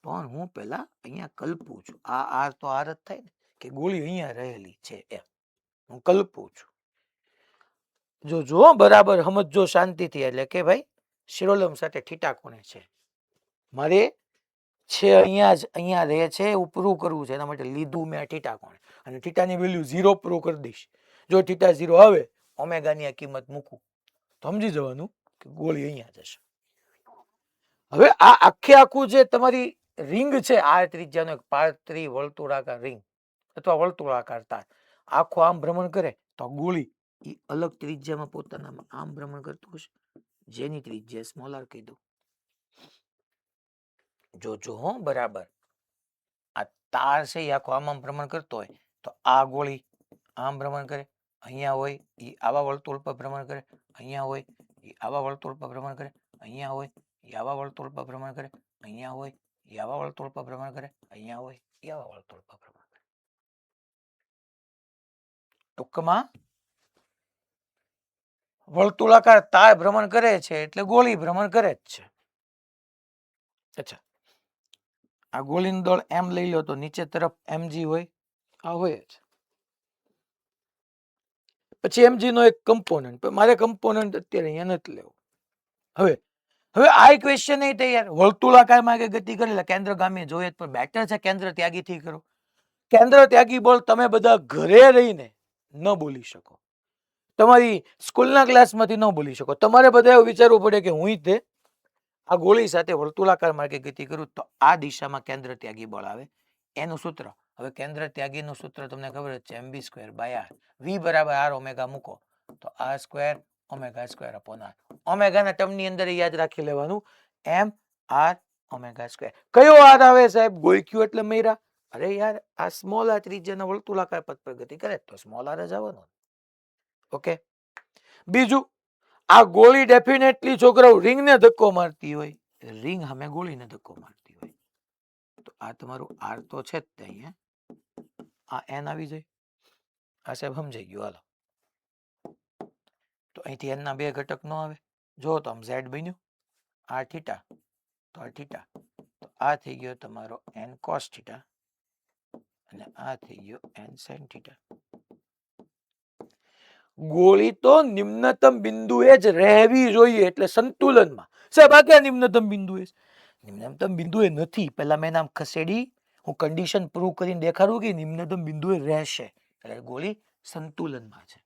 Speaker 1: પણ હું પેલા અહીંયા કલ્પું છું આ આર તો આર જ થાય ને કે ગોળી અહીંયા રહેલી છે એમ હું કલ્પું છું જો બરાબર સમજો શાંતિથી એટલે કે ભાઈ શિરોલમ સાથે થીટા કોણે છે મારે છે અહીંયા જ અહીંયા રહે છે એવું પ્રૂવ કરવું છે એના માટે લીધું મેં થીટા કોણે અને થીટાની વેલ્યુ 0 પ્રૂવ કરી દઈશ જો થીટા 0 આવે ઓમેગાની આ કિંમત મૂકું તો સમજી જવાનું કે ગોળી અહીંયા જશે હવે આ આખે આખું જે તમારી રિંગ છે આ ત્રિજ્યાનો એક પાતળી વર્તુળાકાર રિંગ અથવા વર્તુળાકાર તાર આખો આમ ભ્રમણ કરે તો ગોળી એ અલગ ત્રિજ્યામાં પોતાનામાં આમ ભ્રમણ કરતું હશે જેની ત્રિજ્યા સ્મોલ આર કહી દઉં જો હો બરાબર આ તાર છે એ આખો આમ ભ્રમણ કરતો હોય તો આ ગોળી આમ ભ્રમણ કરે અહીંયા હોય એ આવા વર્તુળ પર ભ્રમણ કરે, અહીંયા હોય એ આવા વર્તુળ પર ભ્રમણ કરે, અહીંયા હોય એ આવા વર્તુળ પર ભ્રમણ કરે, અહીંયા હોય એ આવા વર્તુળ પર ભ્રમણ કરે, અહીંયા હોય એ આવા વર્તુળ પર ભ્રમણ કરે. ટૂંકમાં વર્તુળાકાર તાર ભ્રમણ કરે છે એટલે ગોળી ભ્રમણ કરે જ છે. અચ્છા, આ ગોળીનું દળ એમ લઈ લો તો નીચે તરફ mg હોય, આ હોય જ. પછી mg નો એક કમ્પોનન્ટ, મારે કમ્પોનન્ટ અત્યારે અહીંયા નથી લેવો. હવે હવે આ ક્વેશ્ચન નહીં થાય યાર, વર્તુળાકારમાં કે ગતિ કરેલા કેન્દ્રગામી જોઈએ જ, પણ બેટર છે કેન્દ્ર ત્યાગીથી કરો. કેન્દ્ર ત્યાગી બળ તમે બધા ઘરે રહીને ન બોલી શકો, તમારી સ્કૂલના ક્લાસમાંથી ન બોલી શકો. તમારે બધા એવું વિચારવું પડે કે હું તે આ ગોળી સાથે વર્તુળાકાર માર્ગે ગતિ કરું તો આ દિશામાં કેન્દ્ર ત્યાગી બળ આવે. એનું સૂત્ર, હવે કેન્દ્ર ત્યાગીનું સૂત્ર તમને ખબર જ છે, mb square by r. v બરાબર r ઓમેગા મૂકો તો r square omega square upon r. ઓમેગાના ટર્મની અંદર યાદ રાખી લેવાનું m r ઓમેગા સ્ક્વેર. કયો r આવે સાહેબ? ગોળક્યું એટલે મેરા. અરે યાર, આ સ્મોલ r ત્રિજ્યાના વર્તુળાકાર પથ પર ગતિ કરે તો સ્મોલ r જ આવવાનો. ઓકે, બીજું, આ ગોળી ડેફિનેટલી છોકરાઓ રિંગને ધક્કો મારતી હોય, રિંગ સામે ગોળીને ધક્કો મારતી હોય, તો આ તમારું r તો છે જ તે અહીંયા, આ n આવી જાય. આ સાહેબ સમજાઈ ગયું. હાલો, તો અહીંથી n ના બે ઘટક ન આવે. જો તો આમ z બન્યું r થીટા, તો r થીટા, તો આ થઈ ગયો તમારો n cos થીટા અને આ થઈ ગયો n sin થીટા. ગોળી તો નિમ્નતમ બિંદુએ જ રહેવી જોઈએ, એટલે સંતુલનમાં. સાહેબ આ ક્યાં નિમ્નતમ બિંદુએ? નિમ્નતમ બિંદુએ નથી. પહેલા મેં નામ ખસેડી, હું કન્ડિશન પ્રૂવ કરીને દેખાડું કે નિમ્નતમ બિંદુએ રહેશે, એટલે ગોળી સંતુલનમાં છે.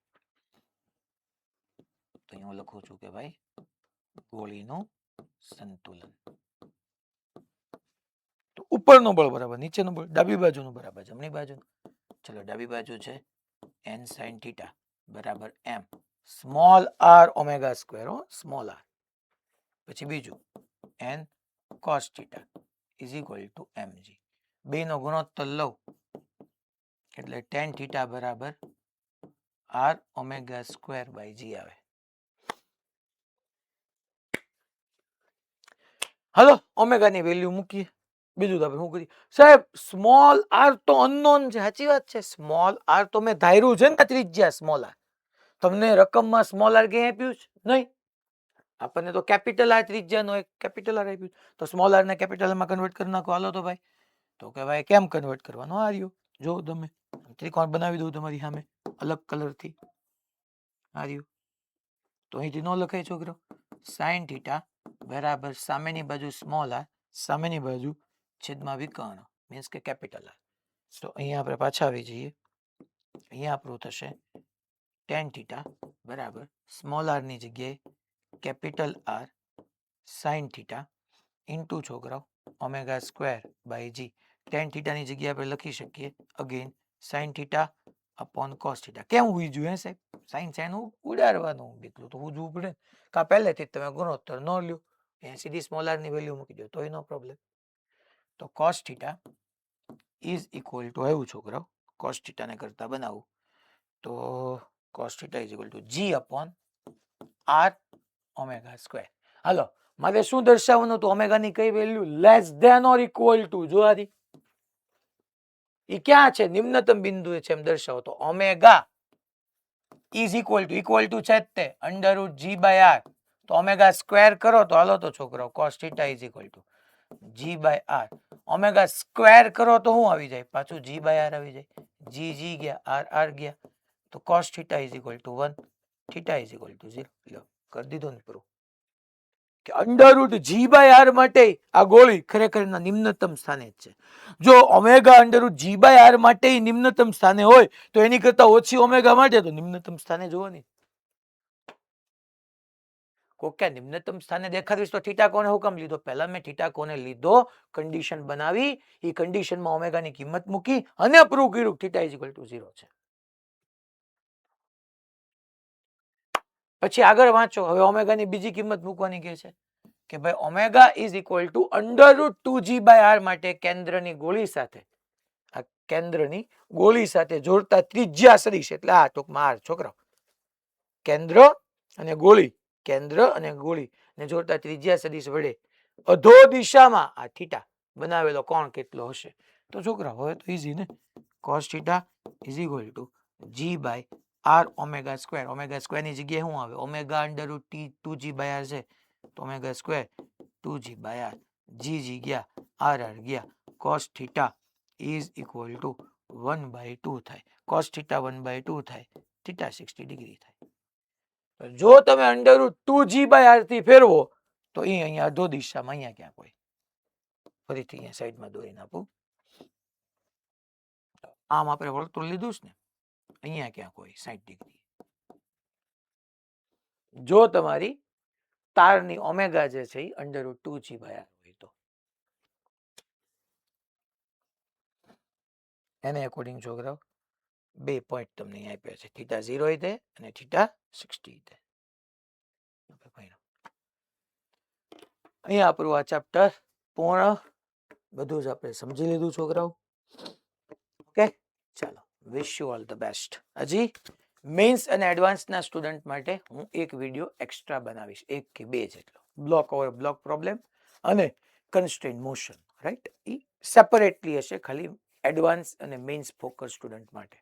Speaker 1: તો હું લખું છું કે ભાઈ ગોળીનું સંતુલન. તો ઉપરનો બળ બરાબર નીચેનો બળ, ડાબી બાજુનું બરાબર જમણી બાજુનું. ચલો, ડાબી બાજુ છે n sin થીટા બરાબર m small r omega square, small r. પછી બીજું n cos theta is equal to mg. બે નો ગુણોત્તર લઉં એટલે tan થીટા બરાબર r omega square by g આવે. હાલો, ઓમેગા ની વેલ્યુ મૂકીએ. બીજું તો આપણે શું કરીએ સાહેબ? સ્મોલ r તો અનનોન છે. સાચી વાત છે, સ્મોલ r તો મેં ધાર્યું છે ને ત્રિજ્યા સ્મોલ r. તમને રકમમાં સ્મોલ r ક્યાં આપ્યું છે? નહીં. આપણને તો કેપિટલ r ત્રિજ્યાનો એક કેપિટલ r આપ્યું, તો સ્મોલ r ને કેપિટલ માં કન્વર્ટ કરી નાખો. હાલો તો ભાઈ, તો કે ભાઈ કેમ કન્વર્ટ કરવાનો? આ રહ્યું, જો તમે ત્રિકોણ બનાવી દઉં તમારી સામે અલગ કલરથી. આ રહ્યું, તો અહીંથી નો લખાય છોકરો. સાઇન થીટા બરાબર સામેની બાજુ સ્મોલ r, સામેની બાજુ છેદમાં વિકર્ણ મીન્સ કે કેપિટલ r. તો અહીંયા આપણે પાછા આવી જઈએ. અહીંયા આપણું થશે tan થીટા બરાબર સ્મોલ r ની જગ્યાએ capital R sine theta into છોકરાઓ omega square by g. tan theta ની જગ્યાએ આપણે લખી શકીએ again sine theta upon cos theta. કેમ હોવી જોઈએ સાહેબ? સાઇન સાઇન ઉડાડવાનું, એટલું તો ઉજવું પડે. કા પહેલેથી જ તમે ગુણોત્તર ન લ્યો, અહીંયા સીધી સ્મોલ r ની વેલ્યુ મૂકી દો તોય નો પ્રોબ્લેમ. તો cos theta is equal to આવ્યું છોકરાઓ, કોસ થીટા ને કરતા બનાવું તો cos theta is equal to g upon r omega square. હાલો, મારે શું દર્શાવવાનું હતું? ઓમેગા ની કઈ value? Less than or equal to. જો આથી એ ક્યાં છે? નિમ્નતમ બિંદુએ છે એમ દર્શાવો. તો ઓમેગા ઇઝ ઇક્વલ ટુ છે તે under root g by r. તો ઓમેગા સ્ક્વેર કરો તો હાલો તો છોકરાઓ cos theta is equal to g by r. Omega square કરો તો શું આવી જાય? પાછું g બાય r આવી જાય. g ગયા, r ગયા, તો cos theta is equal to 1, theta is equal to 0. લો, કરી દીધો ને પ્રૂફ કે under root g by r માટે આ ગોળી ખરેખર નિમ્નતમ સ્થાને જ છે. જો omega under root g by r માટે નિમ્નતમ સ્થાને હોય તો એની કરતા ઓછી ઓમેગા માટે તો નિમ્નતમ સ્થાને જોવાની. કોકે નિમ્નતમ સ્થાને દેખાડીશ તો થીટા કોને હુકમ લીધો? પહેલા મેં થીટા કોને લીધો? કન્ડિશન બનાવી, એ કન્ડિશનમાં ઓમેગા ની કિંમત મૂકી અને પ્રૂવ કર્યું થીટા ઇઝ ઇક્વલ ટુ 0 છે. પછી આગળ વાંચો. હવે ઓમેગા ની બીજી કિંમત મૂકવાની કે છે કે ભાઈ omega is equal to under root 2g by r માટે કેન્દ્રની ગોળી સાથે આ કેન્દ્રની ગોળી સાથે જોડતા ત્રિજ્યા સદિશ એટલે આ ટૂંકમાં આર છોકરાઓ કેન્દ્ર અને ગોળી કેન્દ્ર અને ગોળી ને જોડતા ત્રિજ્યા સદિશ વડે અધો દિશામાં આ થીટા બનાવેલો કોણ કેટલો હશે તો છોકરા હવે તો ઈઝી ને cos theta is equal to g by r omega square ની જગ્યાએ શું આવે omega under root t 2g by r છે તો omega square 2g by r g ગયા r ગયા cos theta is equal to 1/2 થાય cos થીટા 1/2 થાય થીટા 60 ડિગ્રી થાય જો તમે under root 2g by r થી ફેરવો તો એ અહીંયા અધો દિશામાં અહીંયા ક્યાંક હોય ફરીથી અહીંયા સાઈડમાં દોરીને આપું આમ આપણે વર્તુળ લીધું છે ને અહીંયા ક્યાંક હોય 60 ડિગ્રી જો તમારી તારની ઓમેગા જે છે એ under root 2g by r હોય તો એને અકોર્ડિંગ છોકરાઓ બે પોઈન્ટ તમને અહીં આપ્યા છે થીટા 0 થાય અને થીટા 60 થાય અહીંયા આપણું આ ચેપ્ટર પૂર્ણ બધું જ આપણે સમજી લીધું છોકરાઓ ઓકે ચાલો wish you all the best હજી મેન્સ અને એડવાન્સના સ્ટુડન્ટ માટે હું એક વિડીયો એક્સ્ટ્રા બનાવીશ 1 કે 2 જેટલો બ્લોક ઓવર બ્લોક પ્રોબ્લેમ અને કન્સ્ટ્રેન્ટ મોશન રાઈટ એ સેપરેટલી હશે ખાલી એડવાન્સ અને મેન્સ ફોકસ સ્ટુડન્ટ માટે